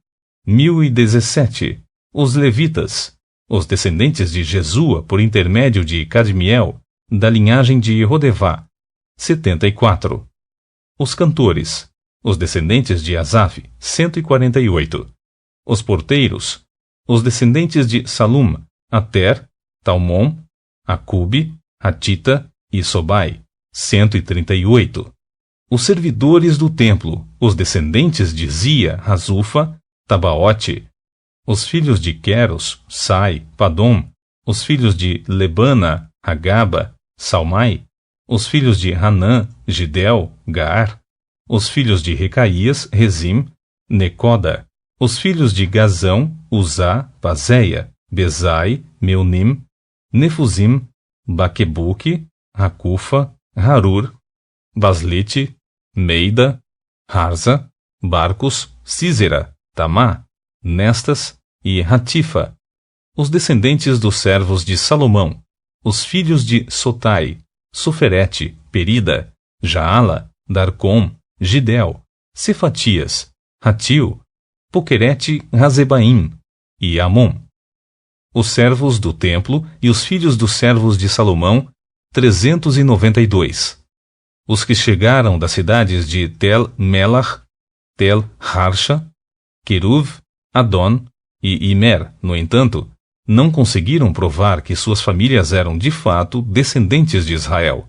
1.017. Os levitas, os descendentes de Jesua, por intermédio de Cadmiel, da linhagem de Rodevá, 74. Os cantores, os descendentes de Asaf, 148. Os porteiros, os descendentes de Salum, Ater, Talmon, Acube, Hatita e Sobai, 138. Os servidores do templo, os descendentes de Zia, Razufa, Tabaote. Os filhos de Queros, Sai, Padom. Os filhos de Lebana, Hagaba, Salmai. Os filhos de Hanã, Gidel, Gaar. Os filhos de Recaías, Rezim, Necoda. Os filhos de Gazão, Uzá, Pazéia, Bezai, Meunim, Nefuzim, Baquebuque, Racufa, Harur, Baslite, Meida, Harza, Barcos, Císera, Tamá, Nestas e Hatifa. Os descendentes dos servos de Salomão, os filhos de Sotai, Soferete, Perida, Jaala, Darcom, Gidel, Cefatias, Hatil, Poquerete, Razebaim e Amon. Os servos do templo e os filhos dos servos de Salomão, 392. Os que chegaram das cidades de Tel-Melach, Tel-Harsha, Queruv, Adon e Imer, no entanto, não conseguiram provar que suas famílias eram de fato descendentes de Israel.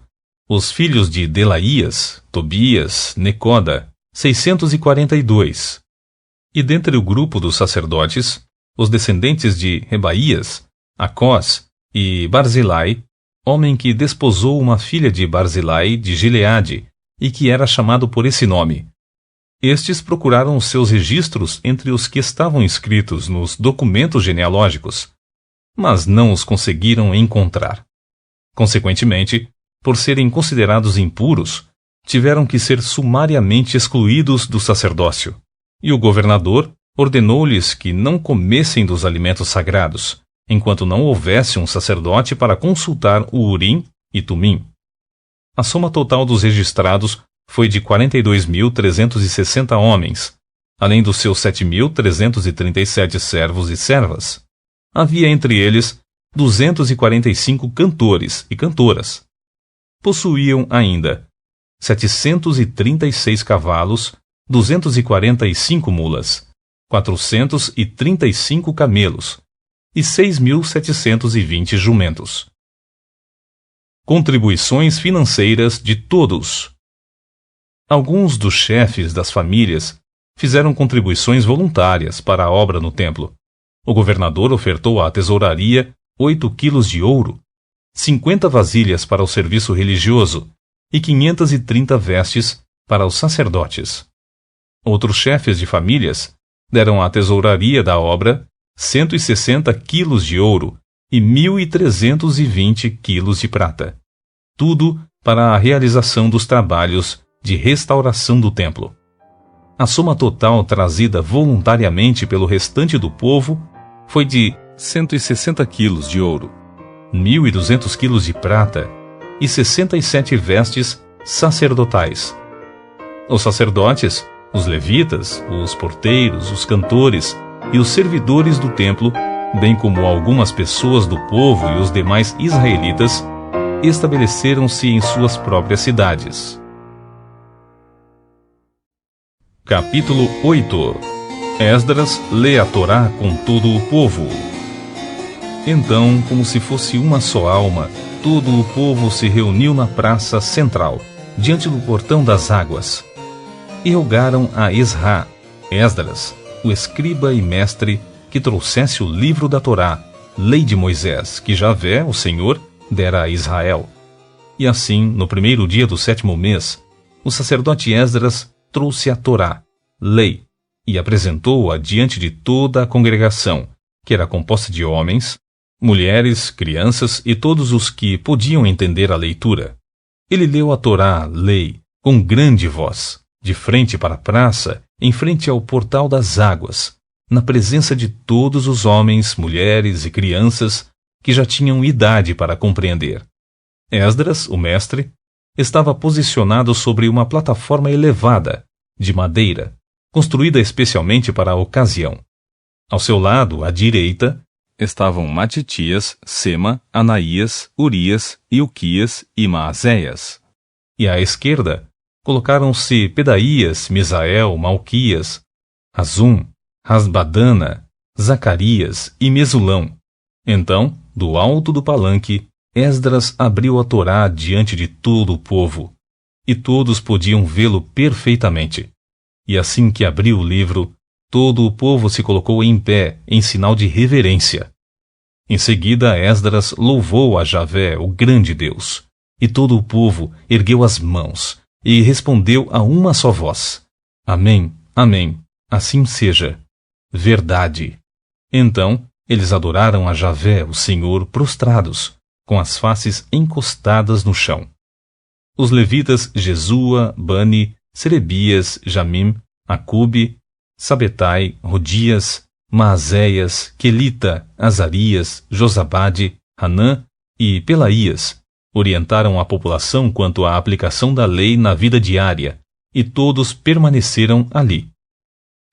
Os filhos de Delaías, Tobias, Necoda, 642. E dentre o grupo dos sacerdotes, os descendentes de Rebaías, Acós e Barzilai, homem que desposou uma filha de Barzilai de Gileade e que era chamado por esse nome. Estes procuraram os seus registros entre os que estavam escritos nos documentos genealógicos, mas não os conseguiram encontrar. Consequentemente, por serem considerados impuros, tiveram que ser sumariamente excluídos do sacerdócio, e o governador ordenou-lhes que não comessem dos alimentos sagrados, enquanto não houvesse um sacerdote para consultar o Urim e Tumim. A soma total dos registrados foi de 42.360 homens, além dos seus 7.337 servos e servas. Havia entre eles 245 cantores e cantoras. Possuíam ainda 736 cavalos, 245 mulas, 435 camelos e 6.720 jumentos. Contribuições financeiras de todos. Alguns dos chefes das famílias fizeram contribuições voluntárias para a obra no templo. O governador ofertou à tesouraria 8 quilos de ouro, 50 vasilhas para o serviço religioso e 530 vestes para os sacerdotes. Outros chefes de famílias deram à tesouraria da obra 160 quilos de ouro e 1.320 quilos de prata. Tudo para a realização dos trabalhos de restauração do templo. A soma total trazida voluntariamente pelo restante do povo foi de 160 quilos de ouro, 1.200 quilos de prata e 67 vestes sacerdotais. Os sacerdotes, os levitas, os porteiros, os cantores e os servidores do templo, bem como algumas pessoas do povo e os demais israelitas, estabeleceram-se em suas próprias cidades. Capítulo 8. Esdras lê a Torá com todo o povo. Então, como se fosse uma só alma, todo o povo se reuniu na praça central, diante do portão das águas, e rogaram a Esra, Esdras, o escriba e mestre, que trouxesse o livro da Torá, lei de Moisés, que Javé, o Senhor, dera a Israel. E assim, no primeiro dia do 7º mês, o sacerdote Esdras trouxe a Torá, lei, e apresentou-a diante de toda a congregação, que era composta de homens, mulheres, crianças e todos os que podiam entender a leitura. Ele leu a Torá, lei, com grande voz, de frente para a praça, em frente ao portal das águas, na presença de todos os homens, mulheres e crianças que já tinham idade para compreender. Esdras, o mestre, estava posicionado sobre uma plataforma elevada, de madeira, construída especialmente para a ocasião. Ao seu lado, à direita, estavam Matitias, Sema, Anaías, Urias, Ilquias e Maazéias. E à esquerda, colocaram-se Pedaías, Misael, Malquias, Azum, Rasbadana, Zacarias e Mesulão. Então, do alto do palanque, Esdras abriu a Torá diante de todo o povo, e todos podiam vê-lo perfeitamente. E assim que abriu o livro, todo o povo se colocou em pé, em sinal de reverência. Em seguida, Esdras louvou a Javé, o grande Deus, e todo o povo ergueu as mãos, e respondeu a uma só voz: Amém, Amém, assim seja. Verdade. Então, eles adoraram a Javé, o Senhor, prostrados, com as faces encostadas no chão. Os levitas Jesua, Bani, Serebias, Jamim, Acube, Sabetai, Rodias, Maazéias, Quelita, Azarias, Josabade, Hanã e Pelaías orientaram a população quanto à aplicação da lei na vida diária, e todos permaneceram ali.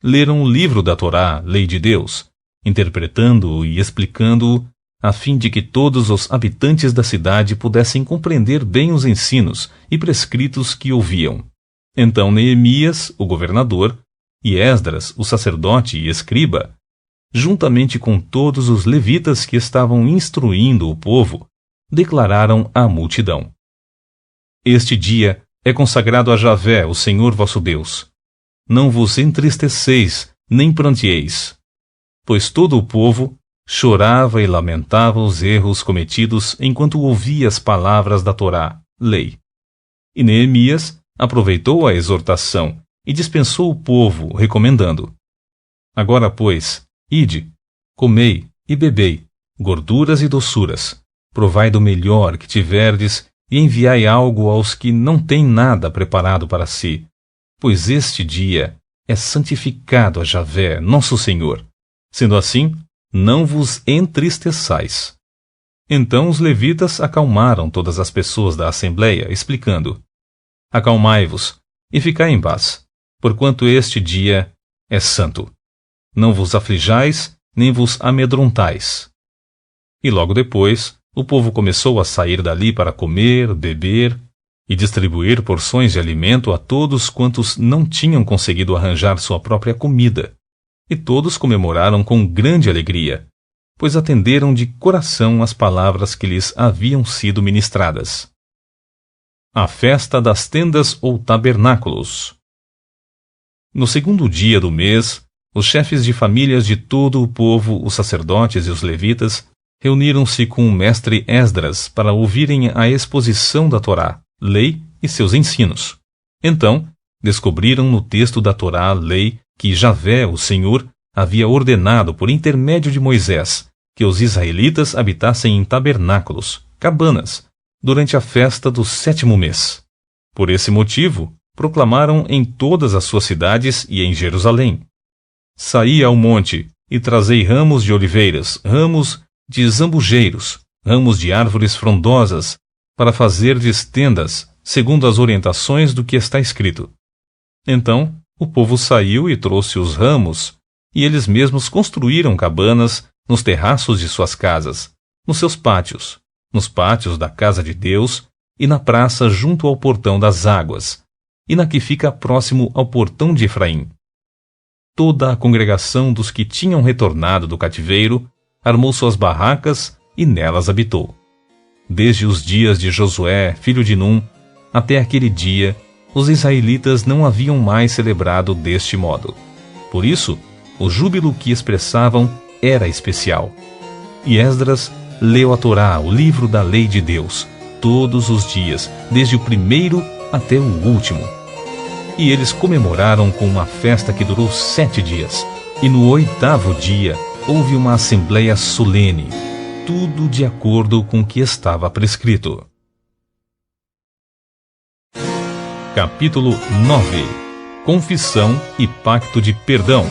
Leram o livro da Torá, lei de Deus, interpretando-o e explicando-o, a fim de que todos os habitantes da cidade pudessem compreender bem os ensinos e prescritos que ouviam. Então Neemias, o governador, e Esdras, o sacerdote e escriba, juntamente com todos os levitas que estavam instruindo o povo, declararam à multidão: Este dia é consagrado a Javé, o Senhor vosso Deus. Não vos entristeceis, nem pranteeis. Pois todo o povo chorava e lamentava os erros cometidos enquanto ouvia as palavras da Torá, lei. E Neemias aproveitou a exortação e dispensou o povo, recomendando: Agora, pois, ide, comei e bebei, gorduras e doçuras, provai do melhor que tiverdes e enviai algo aos que não têm nada preparado para si, pois este dia é santificado a Javé, nosso Senhor. Sendo assim, não vos entristeçais. Então os levitas acalmaram todas as pessoas da assembleia, explicando: Acalmai-vos e ficai em paz, porquanto este dia é santo. Não vos aflijais, nem vos amedrontais. E logo depois, o povo começou a sair dali para comer, beber e distribuir porções de alimento a todos quantos não tinham conseguido arranjar sua própria comida. E todos comemoraram com grande alegria, pois atenderam de coração as palavras que lhes haviam sido ministradas. A festa das tendas ou tabernáculos. No segundo dia do mês, os chefes de famílias de todo o povo, os sacerdotes e os levitas, reuniram-se com o mestre Esdras para ouvirem a exposição da Torá, lei e seus ensinos. Então, descobriram no texto da Torá, lei, que Javé, o Senhor, havia ordenado por intermédio de Moisés, que os israelitas habitassem em tabernáculos, cabanas, durante a festa do 7º mês. Por esse motivo, proclamaram em todas as suas cidades e em Jerusalém: Saí ao monte, e trazei ramos de oliveiras, ramos de zambujeiros, ramos de árvores frondosas, para fazerdes tendas, segundo as orientações do que está escrito. Então, o povo saiu e trouxe os ramos, e eles mesmos construíram cabanas nos terraços de suas casas, nos seus pátios, nos pátios da casa de Deus e na praça junto ao portão das águas, e na que fica próximo ao portão de Efraim. Toda a congregação dos que tinham retornado do cativeiro armou suas barracas e nelas habitou. Desde os dias de Josué, filho de Num, até aquele dia, os israelitas não haviam mais celebrado deste modo. Por isso, o júbilo que expressavam era especial. E Esdras leu a Torá, o livro da lei de Deus, todos os dias, desde o primeiro até o último. E eles comemoraram com uma festa que durou 7 dias. E no 8º dia houve uma assembleia solene, tudo de acordo com o que estava prescrito. Capítulo 9. Confissão e Pacto de Perdão.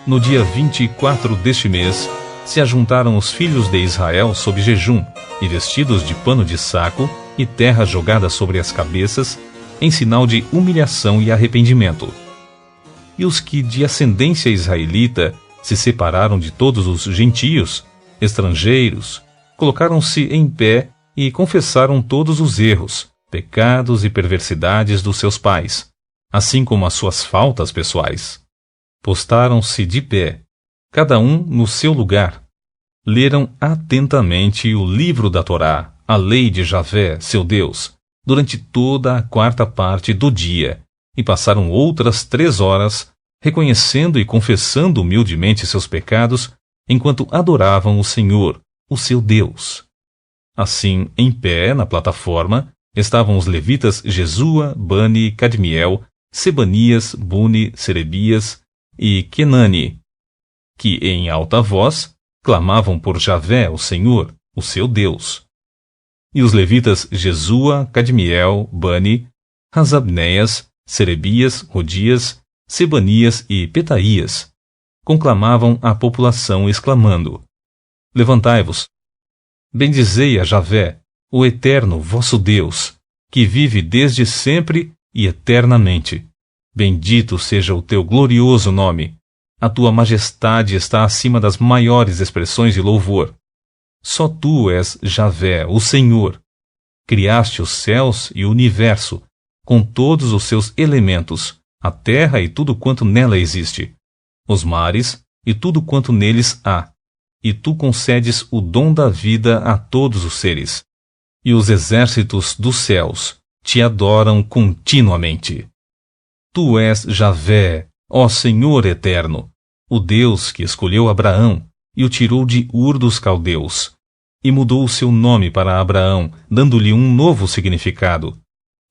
No dia 24 deste mês, se ajuntaram os filhos de Israel sob jejum, e vestidos de pano de saco, e terra jogada sobre as cabeças, em sinal de humilhação e arrependimento. E os que de ascendência israelita se separaram de todos os gentios, estrangeiros, colocaram-se em pé e confessaram todos os erros, pecados e perversidades dos seus pais, assim como as suas faltas pessoais. Postaram-se de pé, cada um no seu lugar. Leram atentamente o livro da Torá, a lei de Javé, seu Deus, durante toda a 4ª parte do dia, e passaram outras 3 horas, reconhecendo e confessando humildemente seus pecados, enquanto adoravam o Senhor, o seu Deus. Assim, em pé, na plataforma, estavam os levitas Jesua, Bani, Cadmiel, Sebanias, Buni, Serebias e Kenani, que em alta voz clamavam por Javé, o Senhor, o seu Deus. E os levitas Jesua, Cadmiel, Bani, Hasabneias, Serebias, Rodias, Sebanias e Petaías conclamavam a população exclamando: Levantai-vos, bendizei a Javé, o Eterno vosso Deus, que vive desde sempre e eternamente. Bendito seja o teu glorioso nome. A tua majestade está acima das maiores expressões de louvor. Só tu és Javé, o Senhor. Criaste os céus e o universo, com todos os seus elementos, a terra e tudo quanto nela existe, os mares e tudo quanto neles há, e tu concedes o dom da vida a todos os seres. E os exércitos dos céus te adoram continuamente. Tu és Javé, ó Senhor eterno, o Deus que escolheu Abraão e o tirou de Ur dos Caldeus, e mudou o seu nome para Abraão, dando-lhe um novo significado.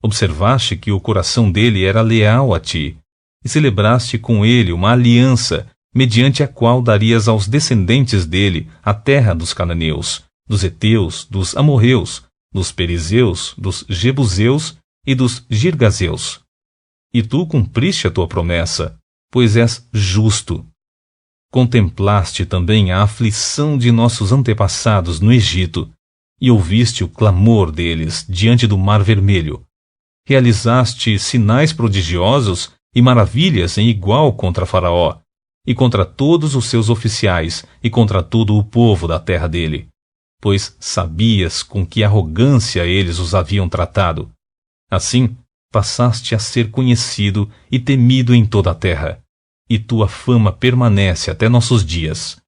Observaste que o coração dele era leal a ti, e celebraste com ele uma aliança, mediante a qual darias aos descendentes dele a terra dos cananeus, dos heteus, dos amorreus, dos perizeus, dos jebuseus e dos girgazeus. E tu cumpriste a tua promessa, pois és justo. Contemplaste também a aflição de nossos antepassados no Egito, e ouviste o clamor deles diante do Mar Vermelho. Realizaste sinais prodigiosos e maravilhas em igual contra Faraó, e contra todos os seus oficiais, e contra todo o povo da terra dele, pois sabias com que arrogância eles os haviam tratado. Assim, passaste a ser conhecido e temido em toda a terra, e tua fama permanece até nossos dias.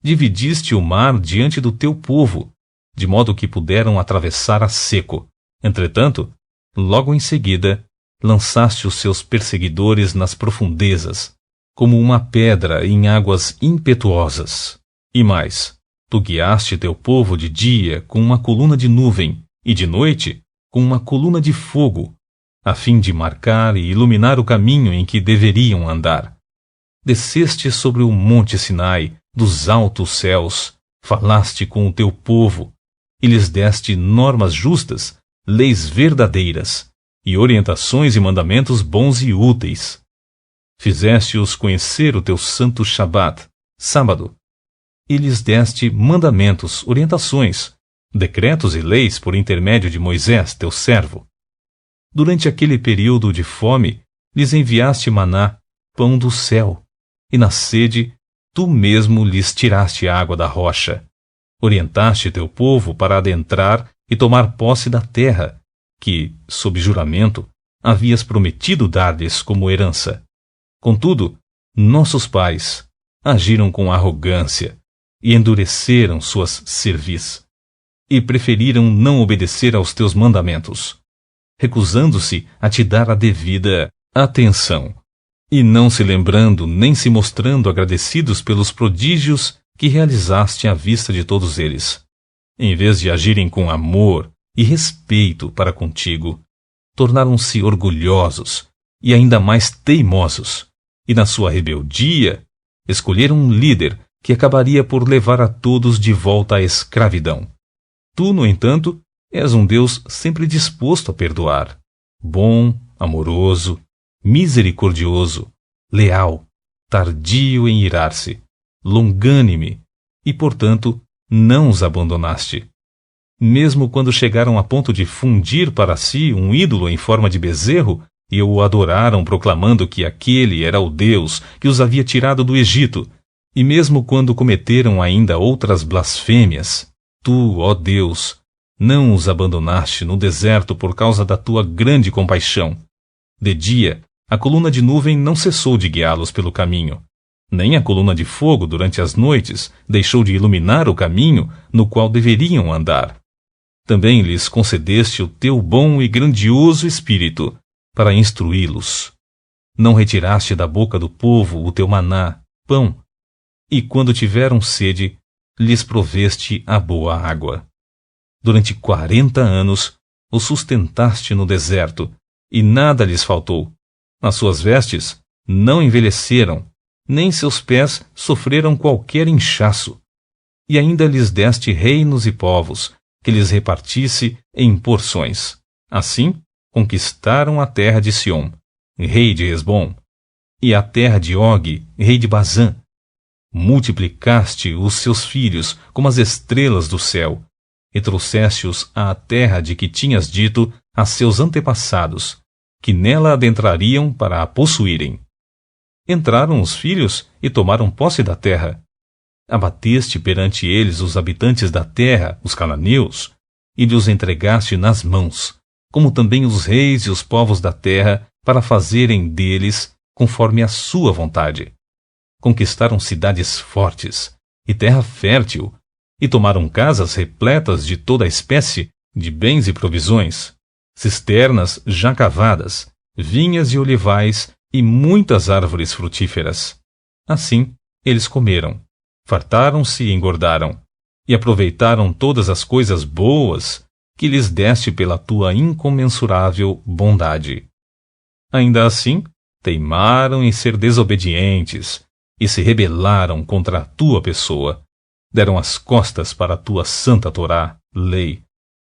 Dividiste o mar diante do teu povo, de modo que puderam atravessar a seco. Entretanto, logo em seguida, lançaste os seus perseguidores nas profundezas, como uma pedra em águas impetuosas. E mais, tu guiaste teu povo de dia com uma coluna de nuvem, e de noite com uma coluna de fogo, a fim de marcar e iluminar o caminho em que deveriam andar. Desceste sobre o monte Sinai, dos altos céus, falaste com o teu povo, e lhes deste normas justas, leis verdadeiras, e orientações e mandamentos bons e úteis. Fizeste-os conhecer o teu santo Shabat, sábado, e lhes deste mandamentos, orientações, decretos e leis por intermédio de Moisés, teu servo. Durante aquele período de fome, lhes enviaste maná, pão do céu, e na sede, tu mesmo lhes tiraste água da rocha. Orientaste teu povo para adentrar e tomar posse da terra, que, sob juramento, havias prometido dar-lhes como herança. Contudo, nossos pais agiram com arrogância e endureceram suas cerviz, e preferiram não obedecer aos teus mandamentos, recusando-se a te dar a devida atenção, e não se lembrando nem se mostrando agradecidos pelos prodígios que realizaste à vista de todos eles. Em vez de agirem com amor e respeito para contigo, tornaram-se orgulhosos e ainda mais teimosos, e na sua rebeldia escolheram um líder que acabaria por levar a todos de volta à escravidão. Tu, no entanto, és um Deus sempre disposto a perdoar, bom, amoroso, misericordioso, leal, tardio em irar-se, longânime, e, portanto, não os abandonaste. Mesmo quando chegaram a ponto de fundir para si um ídolo em forma de bezerro, e o adoraram proclamando que aquele era o Deus que os havia tirado do Egito, e mesmo quando cometeram ainda outras blasfêmias, tu, ó Deus, não os abandonaste no deserto por causa da tua grande compaixão. De dia, a coluna de nuvem não cessou de guiá-los pelo caminho, nem a coluna de fogo durante as noites deixou de iluminar o caminho no qual deveriam andar. Também lhes concedeste o teu bom e grandioso Espírito para instruí-los. Não retiraste da boca do povo o teu maná, pão, e quando tiveram sede, lhes proveste a boa água. Durante 40 anos os sustentaste no deserto, e nada lhes faltou. As suas vestes não envelheceram, nem seus pés sofreram qualquer inchaço. E ainda lhes deste reinos e povos, que lhes repartisse em porções. Assim, conquistaram a terra de Sion, rei de Hesbom, e a terra de Og, rei de Bazã. Multiplicaste os seus filhos como as estrelas do céu, e trouxeste-os à terra de que tinhas dito a seus antepassados, que nela adentrariam para a possuírem. Entraram os filhos e tomaram posse da terra. Abateste perante eles os habitantes da terra, os cananeus, e lhes entregaste nas mãos, como também os reis e os povos da terra, para fazerem deles conforme a sua vontade. Conquistaram cidades fortes e terra fértil, e tomaram casas repletas de toda a espécie de bens e provisões, cisternas já cavadas, vinhas e olivais e muitas árvores frutíferas. Assim, eles comeram, fartaram-se e engordaram, e aproveitaram todas as coisas boas que lhes deste pela tua incomensurável bondade. Ainda assim, teimaram em ser desobedientes e se rebelaram contra a tua pessoa. Deram as costas para a tua santa Torá, lei.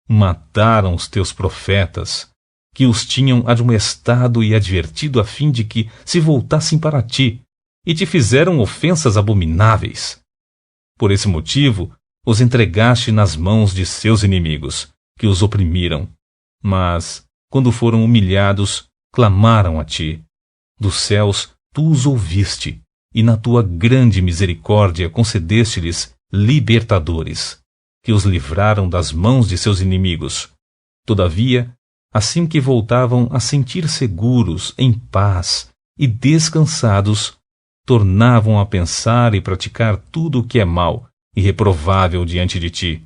Mataram os teus profetas, que os tinham admoestado e advertido a fim de que se voltassem para ti, e te fizeram ofensas abomináveis. Por esse motivo, os entregaste nas mãos de seus inimigos, que os oprimiram. Mas, quando foram humilhados, clamaram a ti. Dos céus tu os ouviste, e na tua grande misericórdia concedeste-lhes libertadores, que os livraram das mãos de seus inimigos. Todavia, assim que voltavam a sentir seguros, em paz e descansados, tornavam a pensar e praticar tudo o que é mau e reprovável diante de ti.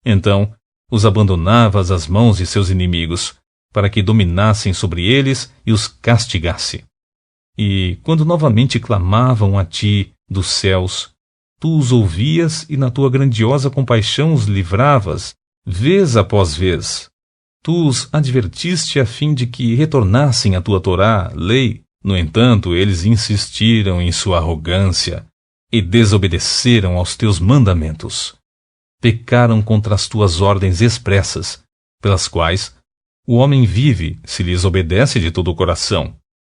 Então, os abandonavas às mãos de seus inimigos, para que dominassem sobre eles e os castigasse. E, quando novamente clamavam a ti dos céus, tu os ouvias e na tua grandiosa compaixão os livravas, vez após vez. Tu os advertiste a fim de que retornassem à tua Torá, lei. No entanto, eles insistiram em sua arrogância, e desobedeceram aos teus mandamentos. Pecaram contra as tuas ordens expressas, pelas quais o homem vive se lhes obedece de todo o coração.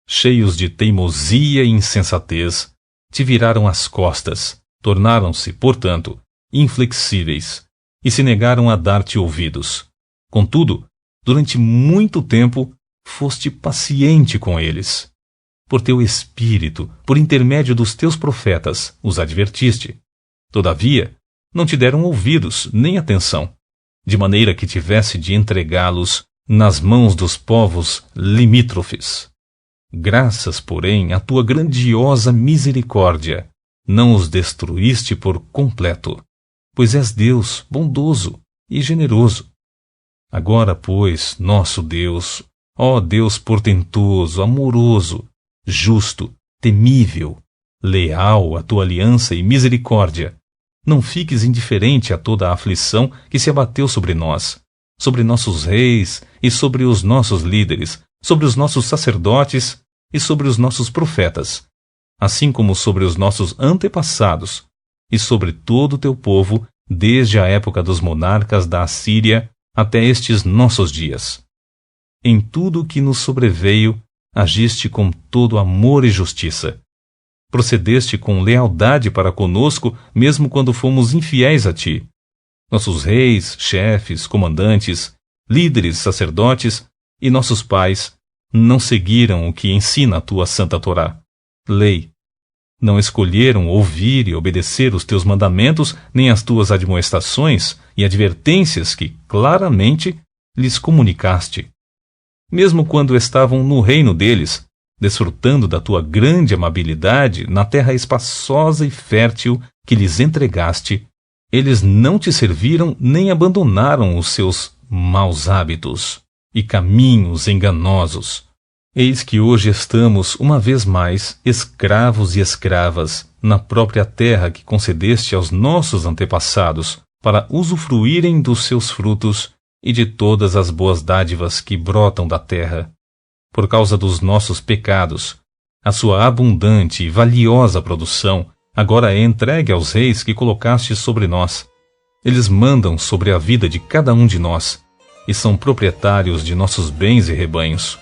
Cheios de teimosia e insensatez, te viraram as costas, tornaram-se, portanto, inflexíveis, e se negaram a dar-te ouvidos. Contudo, durante muito tempo, foste paciente com eles. Por teu espírito, por intermédio dos teus profetas, os advertiste. Todavia, não te deram ouvidos nem atenção, de maneira que tivesse de entregá-los nas mãos dos povos limítrofes. Graças, porém, à tua grandiosa misericórdia, não os destruíste por completo, pois és Deus bondoso e generoso. Agora, pois, nosso Deus, ó Deus portentoso, amoroso, justo, temível, leal à tua aliança e misericórdia, não fiques indiferente a toda a aflição que se abateu sobre nós, sobre nossos reis e sobre os nossos líderes, sobre os nossos sacerdotes e sobre os nossos profetas, assim como sobre os nossos antepassados e sobre todo o teu povo, desde a época dos monarcas da Assíria até estes nossos dias. Em tudo o que nos sobreveio, agiste com todo amor e justiça. Procedeste com lealdade para conosco, mesmo quando fomos infiéis a ti. Nossos reis, chefes, comandantes, líderes, sacerdotes e nossos pais não seguiram o que ensina a tua santa Torá, lei. Não escolheram ouvir e obedecer os teus mandamentos, nem as tuas admoestações e advertências que claramente lhes comunicaste. Mesmo quando estavam no reino deles, desfrutando da tua grande amabilidade na terra espaçosa e fértil que lhes entregaste, eles não te serviram nem abandonaram os seus maus hábitos e caminhos enganosos. Eis que hoje estamos, uma vez mais, escravos e escravas na própria terra que concedeste aos nossos antepassados para usufruírem dos seus frutos e de todas as boas dádivas que brotam da terra. Por causa dos nossos pecados, a sua abundante e valiosa produção agora é entregue aos reis que colocaste sobre nós. Eles mandam sobre a vida de cada um de nós e são proprietários de nossos bens e rebanhos.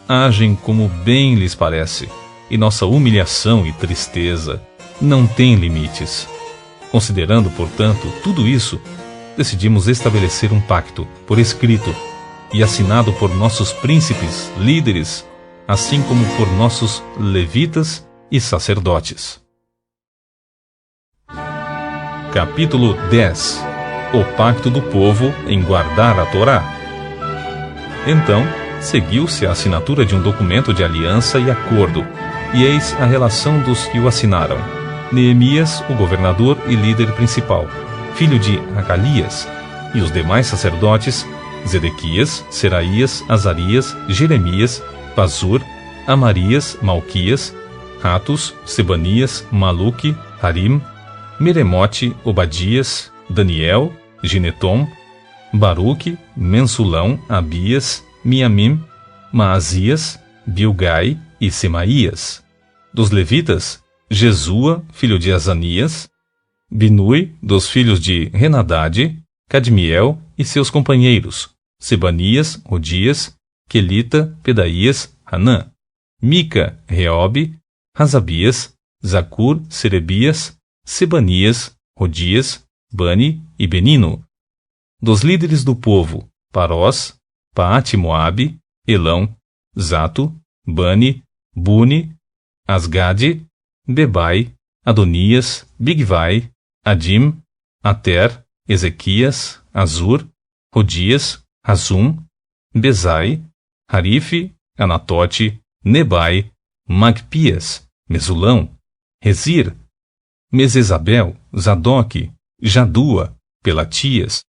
Agem como bem lhes parece, e nossa humilhação e tristeza não têm limites. Considerando, portanto, tudo isso, decidimos estabelecer um pacto, por escrito, e assinado por nossos príncipes, líderes, assim como por nossos levitas e sacerdotes. Capítulo 10. O pacto do povo em guardar a Torá. Então, seguiu-se a assinatura de um documento de aliança e acordo, e eis a relação dos que o assinaram. Neemias, o governador e líder principal, filho de Acalias, e os demais sacerdotes, Zedequias, Seraías, Azarias, Jeremias, Pazur, Amarias, Malquias, Ratus, Sebanias, Maluque, Harim, Meremote, Obadias, Daniel, Ginetom, Baruque, Mensulão, Abias, Miamim, Maazias, Bilgai e Semaías. Dos levitas, Jesua, filho de Azanias, Binui, dos filhos de Renadade, Cadmiel e seus companheiros, Sebanias, Odias, Quelita, Pedaías, Hanã, Mica, Reobe, Razabias, Zacur, Serebias, Sebanias, Odias, Bani e Benino. Dos líderes do povo, Parós, Paate-Moabe, Elão, Zato, Bani, Buni, Asgade, Bebai, Adonias, Bigvai, Adim, Ater, Ezequias, Azur, Rodias, Razum, Bezai, Harife, Anatote, Nebai, Magpias, Mesulão, Rezir, Mesesabel, Zadok, Jadua, Pelatias,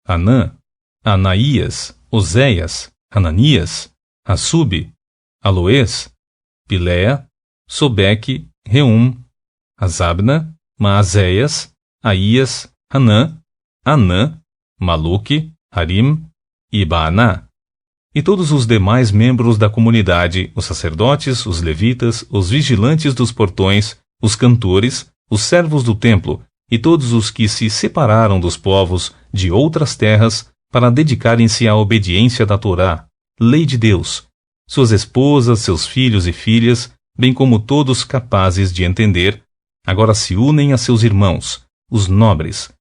Anã, Anaías, Oséias, Hananias, Assub, Aloés, Piléa, Sobeque, Reum, Azabna, Maazéias, Aías, Hanã, Anã, Maluque, Harim e Baaná. E todos os demais membros da comunidade, os sacerdotes, os levitas, os vigilantes dos portões, os cantores, os servos do templo e todos os que se separaram dos povos de outras terras para dedicarem-se à obediência da Torá, lei de Deus, suas esposas, seus filhos e filhas, bem como todos capazes de entender, agora se unem a seus irmãos, os nobres,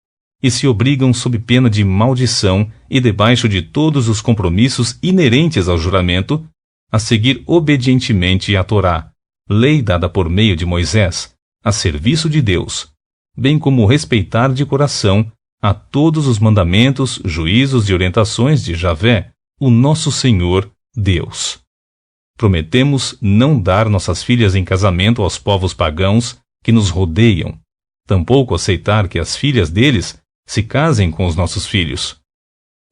e se obrigam sob pena de maldição e debaixo de todos os compromissos inerentes ao juramento, a seguir obedientemente a Torá, lei dada por meio de Moisés, a serviço de Deus, bem como respeitar de coração a todos os mandamentos, juízos e orientações de Javé, o nosso Senhor Deus. Prometemos não dar nossas filhas em casamento aos povos pagãos que nos rodeiam, tampouco aceitar que as filhas deles se casem com os nossos filhos.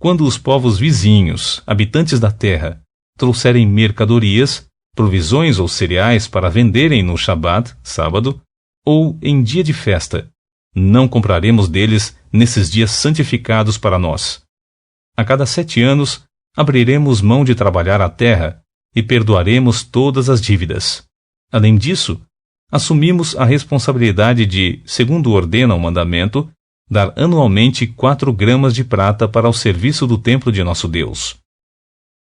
Quando os povos vizinhos, habitantes da terra, trouxerem mercadorias, provisões ou cereais para venderem no Shabat, sábado, ou em dia de festa, não compraremos deles nesses dias santificados para nós. A cada 7 anos, abriremos mão de trabalhar a terra e perdoaremos todas as dívidas. Além disso, assumimos a responsabilidade de, segundo ordena o mandamento, dar anualmente 4 gramas de prata para o serviço do templo de nosso Deus.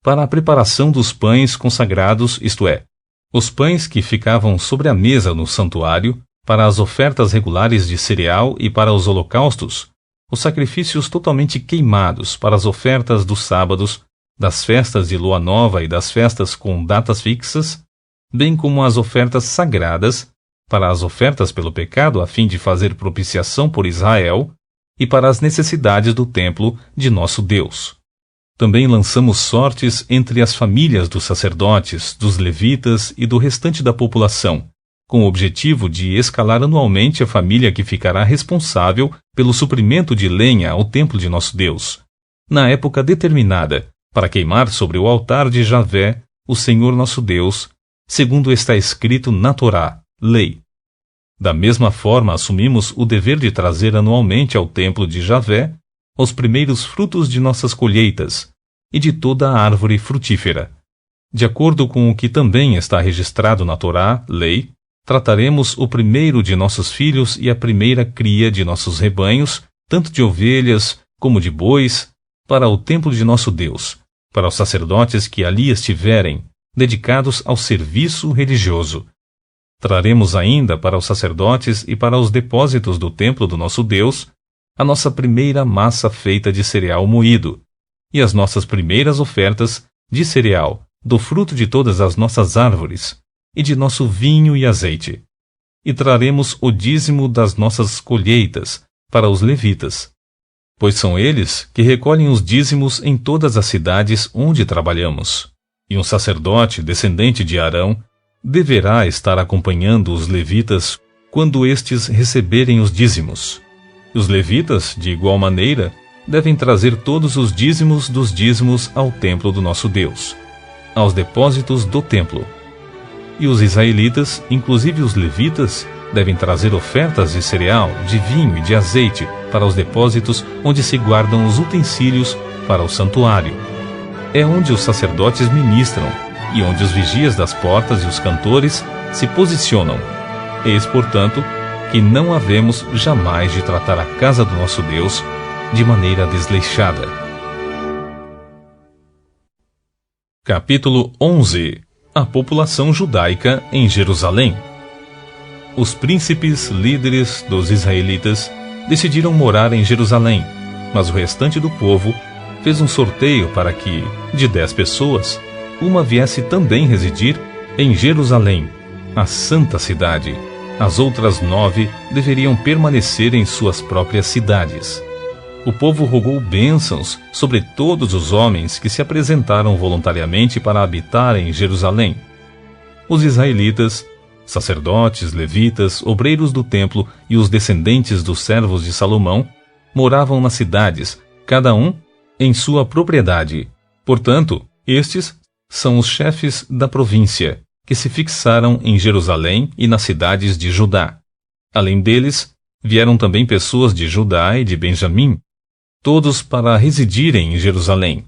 Para a preparação dos pães consagrados, isto é, os pães que ficavam sobre a mesa no santuário, para as ofertas regulares de cereal e para os holocaustos, os sacrifícios totalmente queimados para as ofertas dos sábados, das festas de lua nova e das festas com datas fixas, bem como as ofertas sagradas, para as ofertas pelo pecado a fim de fazer propiciação por Israel e para as necessidades do templo de nosso Deus. Também lançamos sortes entre as famílias dos sacerdotes, dos levitas e do restante da população, com o objetivo de escalar anualmente a família que ficará responsável pelo suprimento de lenha ao templo de nosso Deus, na época determinada, para queimar sobre o altar de Javé, o Senhor nosso Deus, segundo está escrito na Torá, lei. Da mesma forma, assumimos o dever de trazer anualmente ao templo de Javé os primeiros frutos de nossas colheitas e de toda a árvore frutífera. De acordo com o que também está registrado na Torá, lei, trataremos o primeiro de nossos filhos e a primeira cria de nossos rebanhos, tanto de ovelhas como de bois, para o templo de nosso Deus, para os sacerdotes que ali estiverem, dedicados ao serviço religioso. Traremos ainda para os sacerdotes e para os depósitos do templo do nosso Deus a nossa primeira massa feita de cereal moído, e as nossas primeiras ofertas de cereal, do fruto de todas as nossas árvores, e de nosso vinho e azeite. E traremos o dízimo das nossas colheitas para os levitas, pois são eles que recolhem os dízimos em todas as cidades onde trabalhamos. E um sacerdote descendente de Arão deverá estar acompanhando os levitas quando estes receberem os dízimos. Os levitas, de igual maneira, devem trazer todos os dízimos dos dízimos ao templo do nosso Deus, aos depósitos do templo. E os israelitas, inclusive os levitas, devem trazer ofertas de cereal, de vinho e de azeite para os depósitos onde se guardam os utensílios para o santuário. É onde os sacerdotes ministram e onde os vigias das portas e os cantores se posicionam. Eis, portanto, que não havemos jamais de tratar a casa do nosso Deus de maneira desleixada. Capítulo 11. A população judaica em Jerusalém. Os príncipes líderes dos israelitas decidiram morar em Jerusalém, mas o restante do povo fez um sorteio para que, de 10 pessoas, uma viesse também residir em Jerusalém, a santa cidade. As outras 9 deveriam permanecer em suas próprias cidades. O povo rogou bênçãos sobre todos os homens que se apresentaram voluntariamente para habitar em Jerusalém. Os israelitas, sacerdotes, levitas, obreiros do templo e os descendentes dos servos de Salomão moravam nas cidades, cada um em sua propriedade. Portanto, estes são os chefes da província, que se fixaram em Jerusalém e nas cidades de Judá. Além deles, vieram também pessoas de Judá e de Benjamim, todos para residirem em Jerusalém.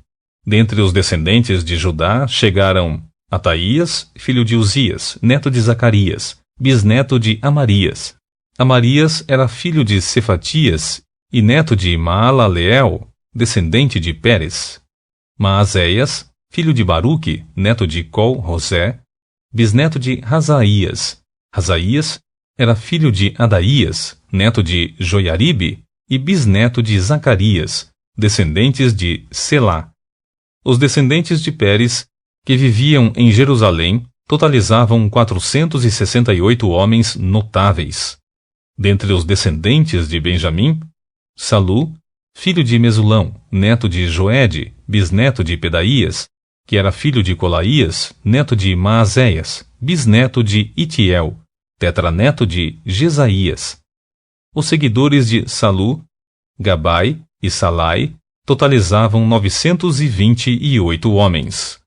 Dentre os descendentes de Judá chegaram Ataías, filho de Uzias, neto de Zacarias, bisneto de Amarias, Amarias era filho de Cefatias e neto de Maalaleel, descendente de Pérez. Maazéias, filho de Baruque, neto de Col-Rosé, bisneto de Razaías. Razaías era filho de Adaías, neto de Joiaribe, e bisneto de Zacarias, descendentes de Selá. Os descendentes de Pérez, que viviam em Jerusalém, totalizavam 468 homens notáveis. Dentre os descendentes de Benjamim, Salu, filho de Mesulão, neto de Joede, bisneto de Pedaías, que era filho de Colaías, neto de Maazéias, bisneto de Itiel, tetraneto de Jesaías. Os seguidores de Salu, Gabai e Salai totalizavam 928 homens.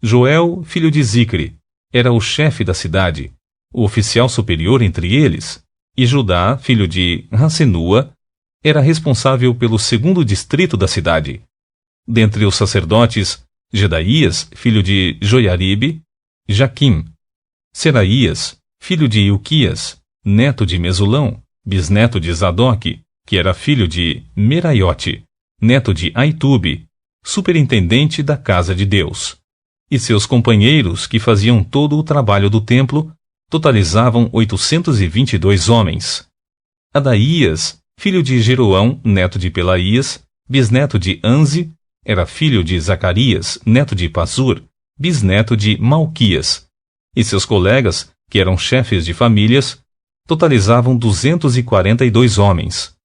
Joel, filho de Zicre, era o chefe da cidade, o oficial superior entre eles, e Judá, filho de Rassenua, era responsável pelo segundo distrito da cidade. Dentre os sacerdotes, Jedaías, filho de Joiaribe, Jaquim, Seraías, filho de Ilquias, neto de Mesulão, bisneto de Zadok, que era filho de Meraiote, neto de Aitube, superintendente da casa de Deus. E seus companheiros, que faziam todo o trabalho do templo, totalizavam 822 homens. Adaías, filho de Jeroão, neto de Pelaías, bisneto de Anze, era filho de Zacarias, neto de Pazur, bisneto de Malquias. E seus colegas, que eram chefes de famílias, totalizavam 242 homens.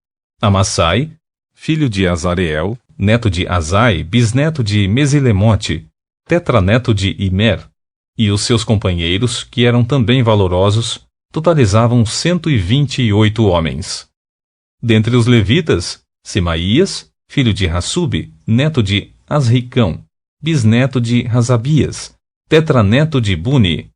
Amassai, filho de Azareel, neto de Azai, bisneto de Mesilemote, tetraneto de Imer, e os seus companheiros, que eram também valorosos, totalizavam 128 homens. Dentre os levitas, Semaías, filho de Hassube, neto de Asricão, bisneto de Razabias, tetraneto de Buni,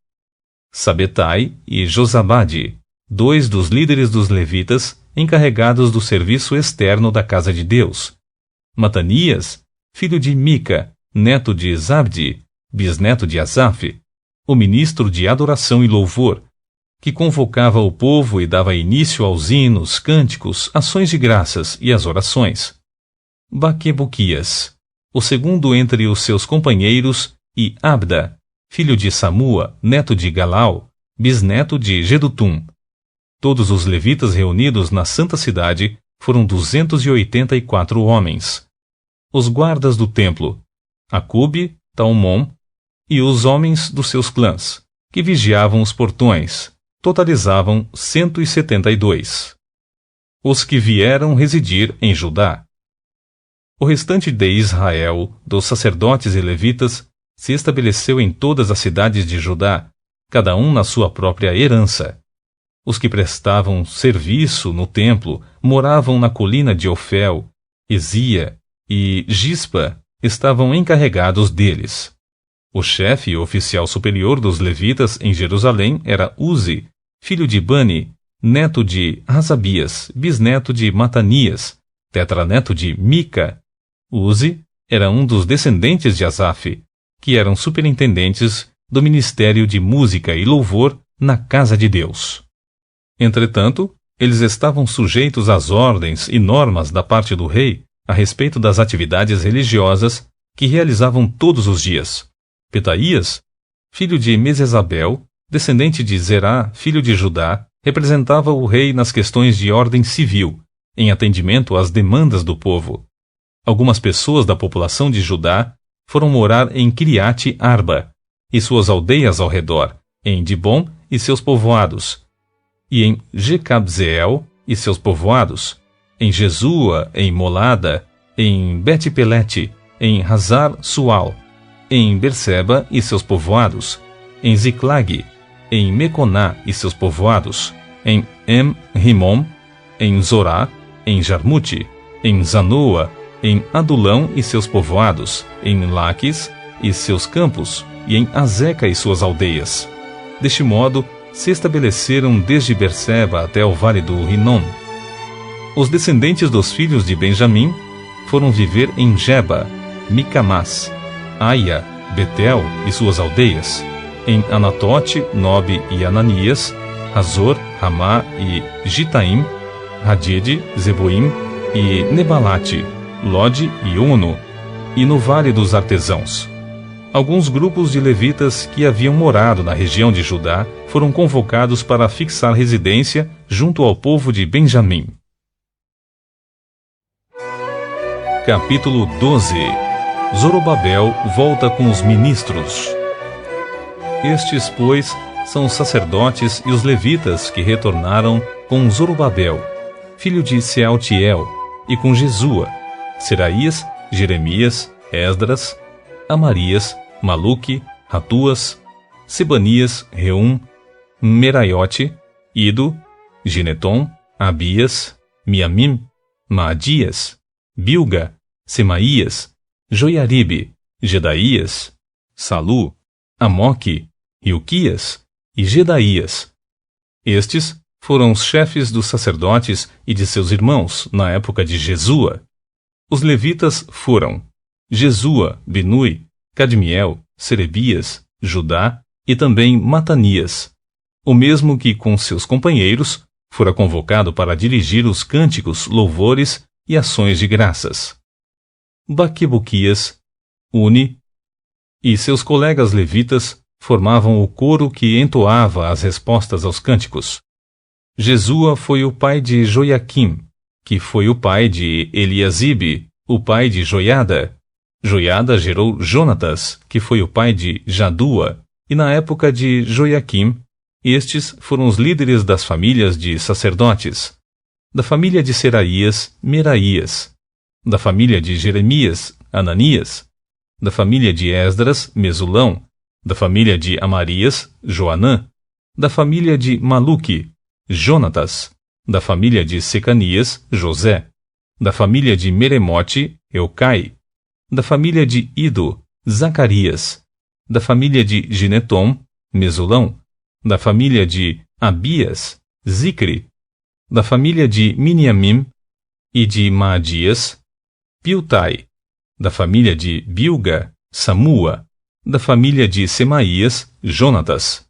Sabetai e Josabade, dois dos líderes dos levitas, encarregados do serviço externo da casa de Deus. Matanias, filho de Mica, neto de Zabdi, bisneto de Asaf, o ministro de adoração e louvor, que convocava o povo e dava início aos hinos, cânticos, ações de graças e às orações. Baquebuquias, o segundo entre os seus companheiros, e Abda, filho de Samua, neto de Galau, bisneto de Gedutum. Todos os levitas reunidos na santa cidade foram 284 homens. Os guardas do templo, Acube, Talmon, e os homens dos seus clãs, que vigiavam os portões, totalizavam 172. Os que vieram residir em Judá. O restante de Israel, dos sacerdotes e levitas, se estabeleceu em todas as cidades de Judá, cada um na sua própria herança. Os que prestavam serviço no templo moravam na colina de Ofel, Ezia e Gispa estavam encarregados deles. O chefe e oficial superior dos levitas em Jerusalém era Uzi, filho de Bani, neto de Hasabias, bisneto de Matanias, tetraneto de Mica. Uzi era um dos descendentes de Asaf, que eram superintendentes do ministério de música e louvor na casa de Deus. Entretanto, eles estavam sujeitos às ordens e normas da parte do rei a respeito das atividades religiosas que realizavam todos os dias. Petaías, filho de Mesesabel, descendente de Zerá, filho de Judá, representava o rei nas questões de ordem civil, em atendimento às demandas do povo. Algumas pessoas da população de Judá foram morar em Criate Arba e suas aldeias ao redor, em Dibom e seus povoados, e em Jecabzeel e seus povoados, em Jesua, em Molada, em Bet-Pelete, em Hazar-Sual, em Berseba e seus povoados, em Ziclag, em Meconá e seus povoados, em Em-Rimom, em Zorá, em Jarmute, em Zanoa, em Adulão e seus povoados, em Laques e seus campos, e em Azeca e suas aldeias. Deste modo, se estabeleceram desde Berseba até o vale do Rinom. Os descendentes dos filhos de Benjamim foram viver em Geba, Micamás, Aia, Betel e suas aldeias, em Anatote, Nobe e Ananias, Hazor, Ramá e Gitaim, Hadid, Zeboim e Nebalate, Lode e Ono, e no Vale dos Artesãos. Alguns grupos de levitas que haviam morado na região de Judá foram convocados para fixar residência junto ao povo de Benjamim. Capítulo 12. Zorobabel volta com os ministros. Estes, pois, são os sacerdotes e os levitas que retornaram com Zorobabel, filho de Sealtiel, e com Jesua, Seraías, Jeremias, Esdras, Amarias, Maluque, Ratuas, Sebanias, Reum, Meraiote, Ido, Gineton, Abias, Miamim, Maadias, Bilga, Semaías, Joiaribe, Gedaías, Salu, Amoque, Ilquias e Gedaías. Estes foram os chefes dos sacerdotes e de seus irmãos na época de Jesua. Os levitas foram Jesua, Binui, Cadmiel, Serebias, Judá e também Matanias, o mesmo que com seus companheiros fora convocado para dirigir os cânticos, louvores e ações de graças. Baquebuquias, Uni e seus colegas levitas formavam o coro que entoava as respostas aos cânticos. Jesua foi o pai de Joiaquim, que foi o pai de Eliasibe, o pai de Joiada. Joiada gerou Jonatas, que foi o pai de Jadua, e na época de Joiaquim, estes foram os líderes das famílias de sacerdotes. Da família de Seraías, Meraías. Da família de Jeremias, Ananias. Da família de Esdras, Mesulão. Da família de Amarias, Joanã. Da família de Maluque, Jonatas. Da família de Secanias, José. Da família de Meremote, Eucai. Da família de Ido, Zacarias. Da família de Gineton, Mesulão. Da família de Abias, Zicre. Da família de Miniamim e de Maadias, Piltai. Da família de Bilga, Samua. Da família de Semaías, Jonatas.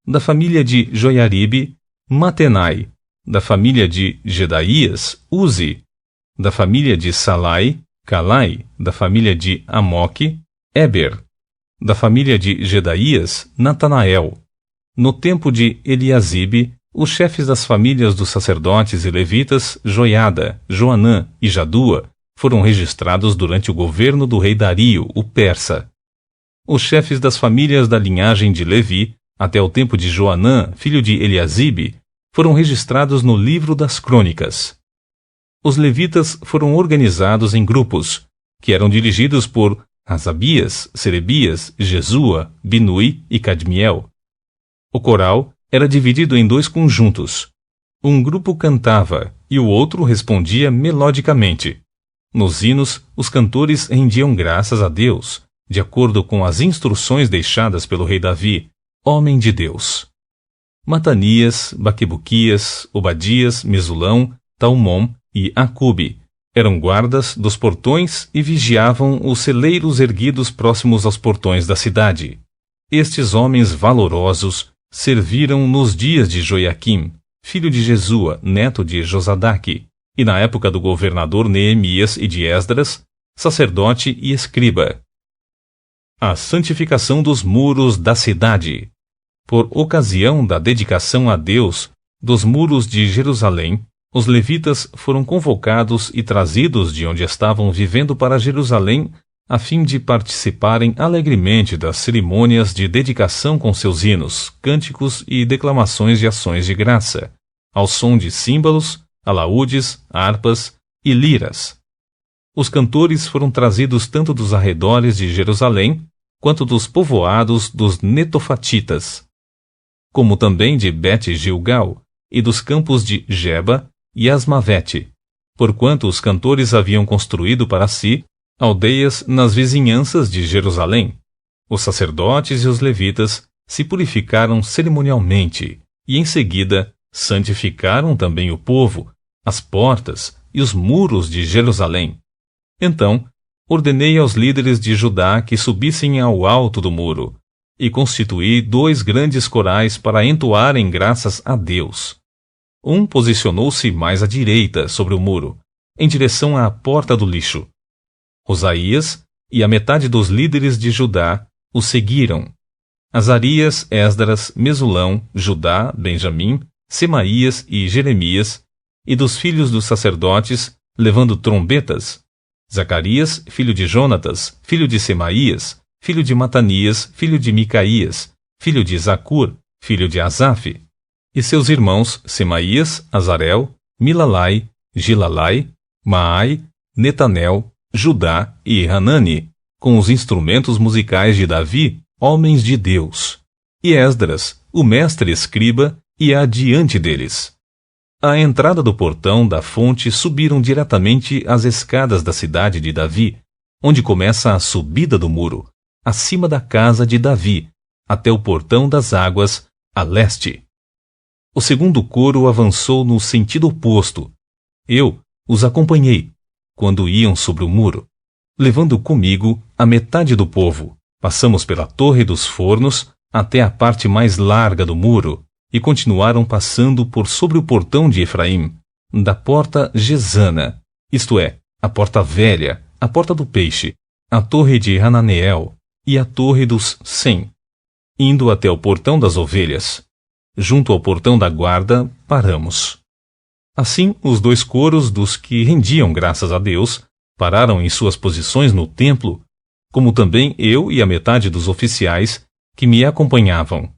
Da família de Joiaribe, Matenai. Da família de Gedaías, Uzi. Da família de Salai, Calai. Da família de Amoque, Eber. Da família de Gedaías, Natanael. No tempo de Eliasibe, os chefes das famílias dos sacerdotes e levitas, Joiada, Joanã e Jadua, foram registrados durante o governo do rei Dario, o persa. Os chefes das famílias da linhagem de Levi, até o tempo de Joanã, filho de Eliasibe, foram registrados no livro das crônicas. Os levitas foram organizados em grupos, que eram dirigidos por Asabias, Serebias, Jesua, Binui e Cadmiel. O coral era dividido em dois conjuntos. Um grupo cantava e o outro respondia melodicamente. Nos hinos, os cantores rendiam graças a Deus, de acordo com as instruções deixadas pelo rei Davi, homem de Deus. Matanias, Baquebuquias, Obadias, Mesulão, Talmom e Acube eram guardas dos portões e vigiavam os celeiros erguidos próximos aos portões da cidade. Estes homens valorosos serviram nos dias de Joiaquim, filho de Jesua, neto de Josadaque, e na época do governador Neemias e de Esdras, sacerdote e escriba. A santificação dos muros da cidade. Por ocasião da dedicação a Deus dos muros de Jerusalém, os levitas foram convocados e trazidos de onde estavam vivendo para Jerusalém, a fim de participarem alegremente das cerimônias de dedicação com seus hinos, cânticos e declamações de ações de graça, ao som de símbolos, alaúdes, harpas e liras. Os cantores foram trazidos tanto dos arredores de Jerusalém, quanto dos povoados dos netofatitas, como também de Bet-Gilgal e dos campos de Geba e Asmavete, porquanto os cantores haviam construído para si aldeias nas vizinhanças de Jerusalém. Os sacerdotes e os levitas se purificaram cerimonialmente e, em seguida, santificaram também o povo, as portas e os muros de Jerusalém. Então, ordenei aos líderes de Judá que subissem ao alto do muro, e constituí 2 grandes corais para entoarem graças a Deus. Um posicionou-se mais à direita, sobre o muro, em direção à porta do lixo. Osaías e a metade dos líderes de Judá o seguiram. Azarias, Esdras, Mesulão, Judá, Benjamim, Semaías e Jeremias, e dos filhos dos sacerdotes, levando trombetas, Zacarias, filho de Jonatas, filho de Semaías, filho de Matanias, filho de Micaías, filho de Zacur, filho de Asaf, e seus irmãos Semaías, Azarel, Milalai, Gilalai, Maai, Netanel, Judá e Hanani, com os instrumentos musicais de Davi, homens de Deus, e Esdras, o mestre escriba, ia diante deles. À entrada do portão da fonte subiram diretamente as escadas da cidade de Davi, onde começa a subida do muro, acima da casa de Davi, até o portão das águas, a leste. O segundo coro avançou no sentido oposto. Eu os acompanhei, quando iam sobre o muro, levando comigo a metade do povo. Passamos pela Torre dos Fornos até a parte mais larga do muro e continuaram passando por sobre o portão de Efraim, da porta Gesana, isto é, a porta velha, a porta do peixe, a torre de Hananeel e a torre dos Sem, indo até o portão das ovelhas. Junto ao portão da guarda, paramos. Assim, os dois coros dos que rendiam graças a Deus pararam em suas posições no templo, como também eu e a metade dos oficiais que me acompanhavam,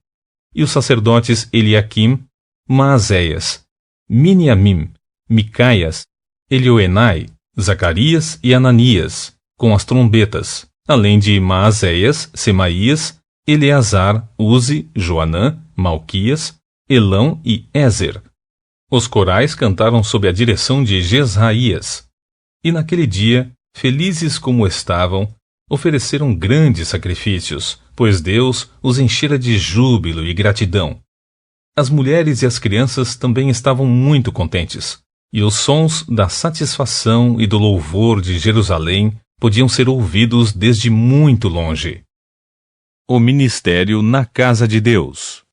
e os sacerdotes Eliaquim, Maazéias, Miniamim, Micaias, Elioenai, Zacarias e Ananias, com as trombetas, além de Maazéias, Semaías, Eleazar, Uzi, Joanã, Malquias, Elão e Ézer. Os corais cantaram sob a direção de Jesraías. E naquele dia, felizes como estavam, ofereceram grandes sacrifícios, pois Deus os enchera de júbilo e gratidão. As mulheres e as crianças também estavam muito contentes, e os sons da satisfação e do louvor de Jerusalém podiam ser ouvidos desde muito longe. O ministério na casa de Deus.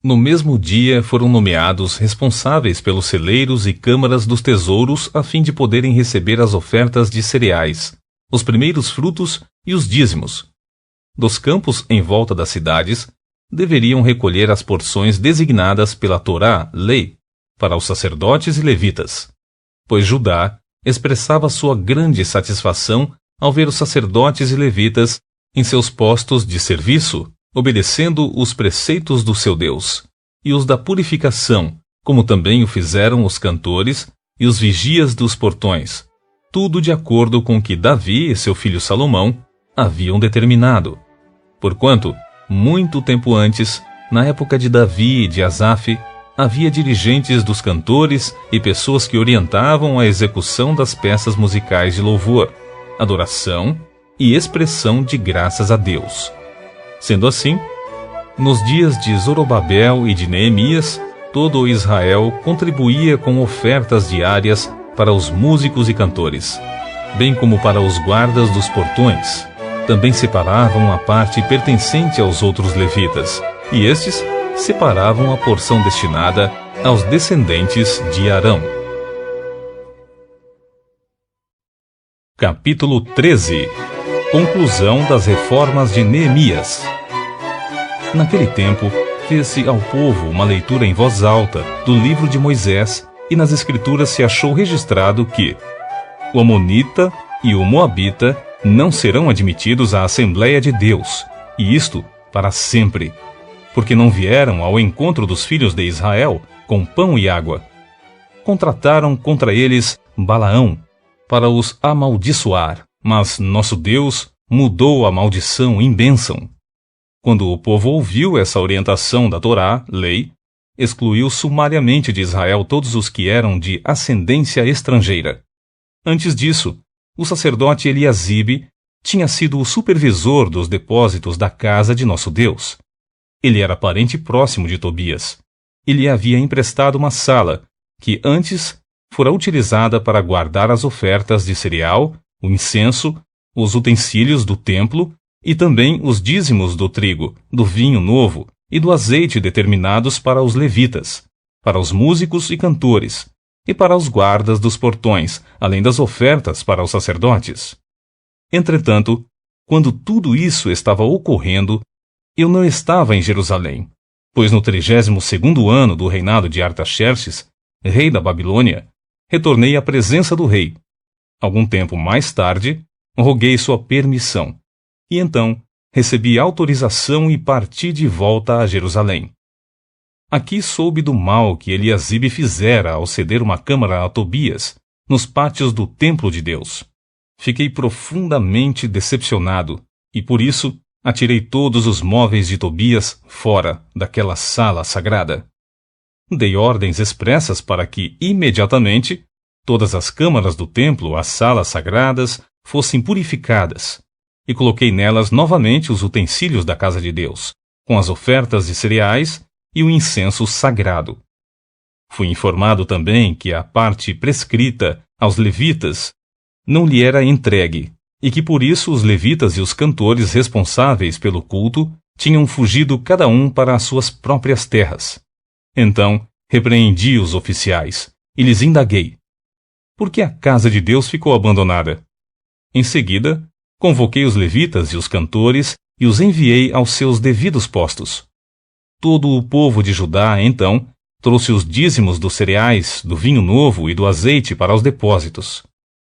No mesmo dia foram nomeados responsáveis pelos celeiros e câmaras dos tesouros a fim de poderem receber as ofertas de cereais, os primeiros frutos e os dízimos. Dos campos em volta das cidades, deveriam recolher as porções designadas pela Torá, lei, para os sacerdotes e levitas, pois Judá expressava sua grande satisfação ao ver os sacerdotes e levitas em seus postos de serviço, obedecendo os preceitos do seu Deus, e os da purificação, como também o fizeram os cantores e os vigias dos portões, tudo de acordo com o que Davi e seu filho Salomão haviam determinado. Porquanto, muito tempo antes, na época de Davi e de Asaf, havia dirigentes dos cantores e pessoas que orientavam a execução das peças musicais de louvor, adoração e expressão de graças a Deus. Sendo assim, nos dias de Zorobabel e de Neemias, todo o Israel contribuía com ofertas diárias para os músicos e cantores, bem como para os guardas dos portões. Também separavam a parte pertencente aos outros levitas, e estes separavam a porção destinada aos descendentes de Arão. Capítulo 13. Conclusão das reformas de Neemias. Naquele tempo, fez-se ao povo uma leitura em voz alta do livro de Moisés, e nas escrituras se achou registrado que o Amonita e o Moabita não serão admitidos à Assembleia de Deus, e isto para sempre, porque não vieram ao encontro dos filhos de Israel com pão e água. Contrataram contra eles Balaão, para os amaldiçoar, mas nosso Deus mudou a maldição em bênção. Quando o povo ouviu essa orientação da Torá, lei, excluiu sumariamente de Israel todos os que eram de ascendência estrangeira. Antes disso, o sacerdote Eliasibe tinha sido o supervisor dos depósitos da casa de nosso Deus. Ele era parente próximo de Tobias. Ele lhe havia emprestado uma sala, que antes fora utilizada para guardar as ofertas de cereal, o incenso, os utensílios do templo e também os dízimos do trigo, do vinho novo e do azeite determinados para os levitas. para os músicos e cantores, e para os guardas dos portões, além das ofertas para os sacerdotes. Entretanto, quando tudo isso estava ocorrendo, eu não estava em Jerusalém, pois no 32º ano do reinado de Artaxerxes, rei da Babilônia, retornei à presença do rei. Algum tempo mais tarde, roguei sua permissão, e então recebi autorização e parti de volta a Jerusalém. Aqui soube do mal que Eliasibe fizera ao ceder uma câmara a Tobias, nos pátios do templo de Deus. Fiquei profundamente decepcionado, e por isso atirei todos os móveis de Tobias fora daquela sala sagrada. Dei ordens expressas para que, imediatamente, todas as câmaras do templo, as salas sagradas, fossem purificadas, e coloquei nelas novamente os utensílios da casa de Deus, com as ofertas de cereais e o incenso sagrado. Fui informado também que a parte prescrita aos levitas não lhe era entregue, e que por isso os levitas e os cantores responsáveis pelo culto tinham fugido cada um para as suas próprias terras. Então repreendi os oficiais e lhes indaguei: por que a casa de Deus ficou abandonada? Em seguida, convoquei os levitas e os cantores e os enviei aos seus devidos postos. Todo o povo de Judá, então, trouxe os dízimos dos cereais, do vinho novo e do azeite para os depósitos,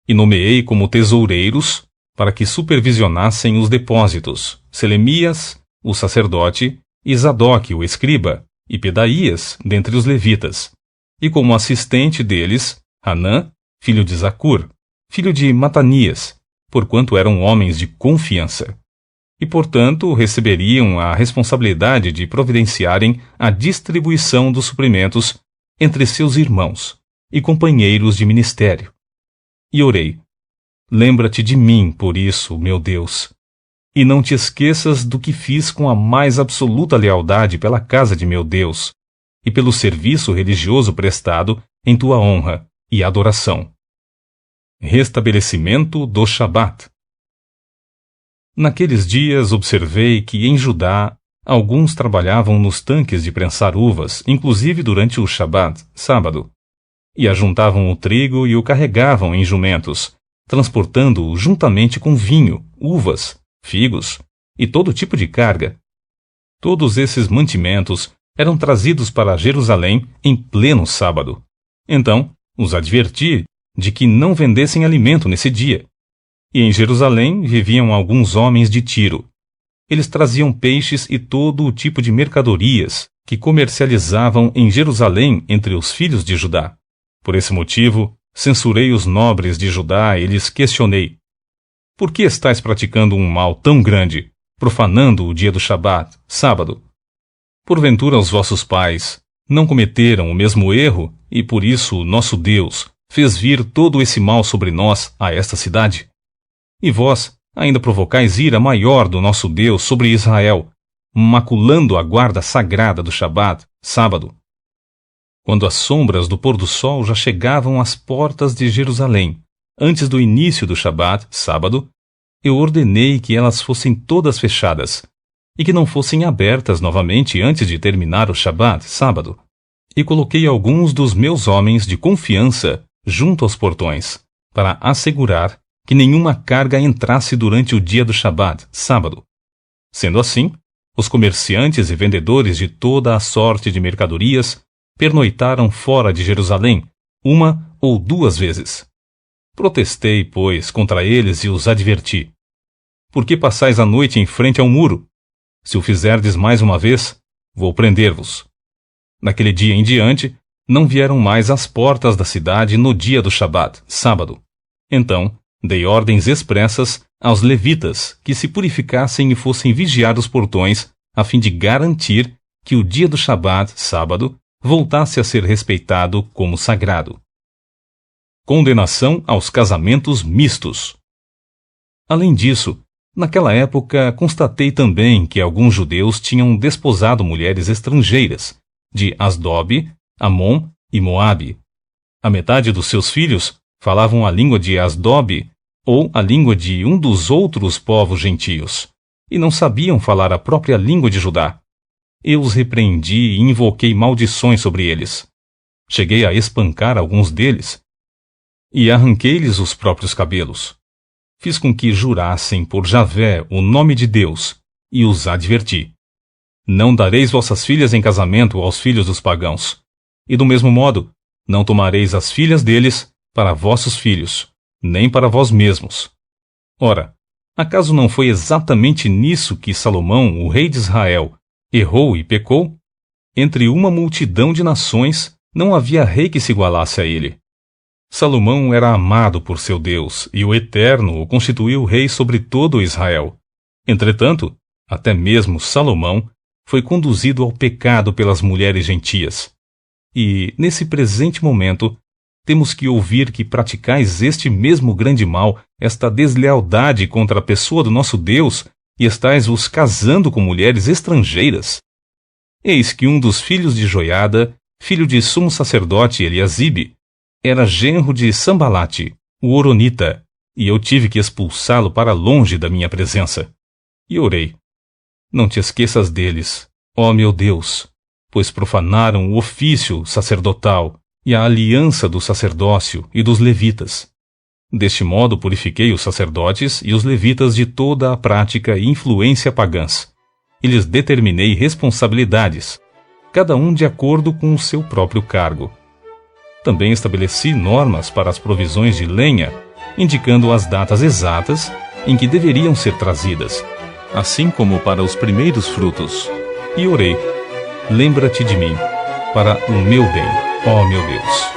e nomeei como tesoureiros para que supervisionassem os depósitos Selemias, o sacerdote, e Zadoque, o escriba, e Pedaías, dentre os levitas, e como assistente deles, Hanã, filho de Zacur, filho de Matanias, porquanto eram homens de confiança. E, portanto, receberiam a responsabilidade de providenciarem a distribuição dos suprimentos entre seus irmãos e companheiros de ministério. E orei: lembra-te de mim, por isso, meu Deus, e não te esqueças do que fiz com a mais absoluta lealdade pela casa de meu Deus e pelo serviço religioso prestado em tua honra e adoração. Restabelecimento do Shabat. Naqueles dias observei que em Judá alguns trabalhavam nos tanques de prensar uvas, inclusive durante o Shabat, sábado, e ajuntavam o trigo e o carregavam em jumentos, transportando-o juntamente com vinho, uvas, figos e todo tipo de carga. Todos esses mantimentos eram trazidos para Jerusalém em pleno sábado. Então os adverti de que não vendessem alimento nesse dia. E em Jerusalém viviam alguns homens de Tiro. Eles traziam peixes e todo o tipo de mercadorias que comercializavam em Jerusalém entre os filhos de Judá. Por esse motivo, censurei os nobres de Judá e lhes questionei: por que estáis praticando um mal tão grande, profanando o dia do Shabat, sábado? Porventura os vossos pais não cometeram o mesmo erro e por isso o nosso Deus fez vir todo esse mal sobre nós a esta cidade? E vós ainda provocais ira maior do nosso Deus sobre Israel, maculando a guarda sagrada do Shabat, sábado. Quando as sombras do pôr do sol já chegavam às portas de Jerusalém, antes do início do Shabat, sábado, eu ordenei que elas fossem todas fechadas, e que não fossem abertas novamente antes de terminar o Shabat, sábado. E coloquei alguns dos meus homens de confiança junto aos portões, para assegurar que nenhuma carga entrasse durante o dia do Shabat, sábado. Sendo assim, os comerciantes e vendedores de toda a sorte de mercadorias pernoitaram fora de Jerusalém, uma ou duas vezes. Protestei, pois, contra eles e os adverti: por que passais a noite em frente ao muro? Se o fizerdes mais uma vez, vou prender-vos. Naquele dia em diante, não vieram mais às portas da cidade no dia do Shabat, sábado. Então, dei ordens expressas aos levitas que se purificassem e fossem vigiar os portões, a fim de garantir que o dia do Shabat, sábado, voltasse a ser respeitado como sagrado. Condenação aos casamentos mistos. Além disso, naquela época constatei também que alguns judeus tinham desposado mulheres estrangeiras, de Asdob, Amon e Moabe. A metade dos seus filhos falavam a língua de Asdob ou a língua de um dos outros povos gentios, e não sabiam falar a própria língua de Judá. Eu os repreendi e invoquei maldições sobre eles, cheguei a espancar alguns deles e arranquei-lhes os próprios cabelos. Fiz com que jurassem por Javé o nome de Deus e os adverti: não dareis vossas filhas em casamento aos filhos dos pagãos, e do mesmo modo, não tomareis as filhas deles para vossos filhos, nem para vós mesmos. Ora, acaso não foi exatamente nisso que Salomão, o rei de Israel, errou e pecou? Entre uma multidão de nações, não havia rei que se igualasse a ele. Salomão era amado por seu Deus, e o Eterno o constituiu rei sobre todo Israel. Entretanto, até mesmo Salomão foi conduzido ao pecado pelas mulheres gentias. E, nesse presente momento, temos que ouvir que praticais este mesmo grande mal, esta deslealdade contra a pessoa do nosso Deus, e estais-vos casando com mulheres estrangeiras. Eis que um dos filhos de Joiada, filho de sumo sacerdote Eliasibe, era genro de Sambalate, o horonita, e eu tive que expulsá-lo para longe da minha presença. E orei: não te esqueças deles, ó meu Deus, pois profanaram o ofício sacerdotal e a aliança do sacerdócio e dos levitas. Deste modo purifiquei os sacerdotes e os levitas de toda a prática e influência pagãs, e lhes determinei responsabilidades, cada um de acordo com o seu próprio cargo. Também estabeleci normas para as provisões de lenha, indicando as datas exatas em que deveriam ser trazidas, assim como para os primeiros frutos. E orei: lembra-te de mim, para o meu bem, ó meu Deus.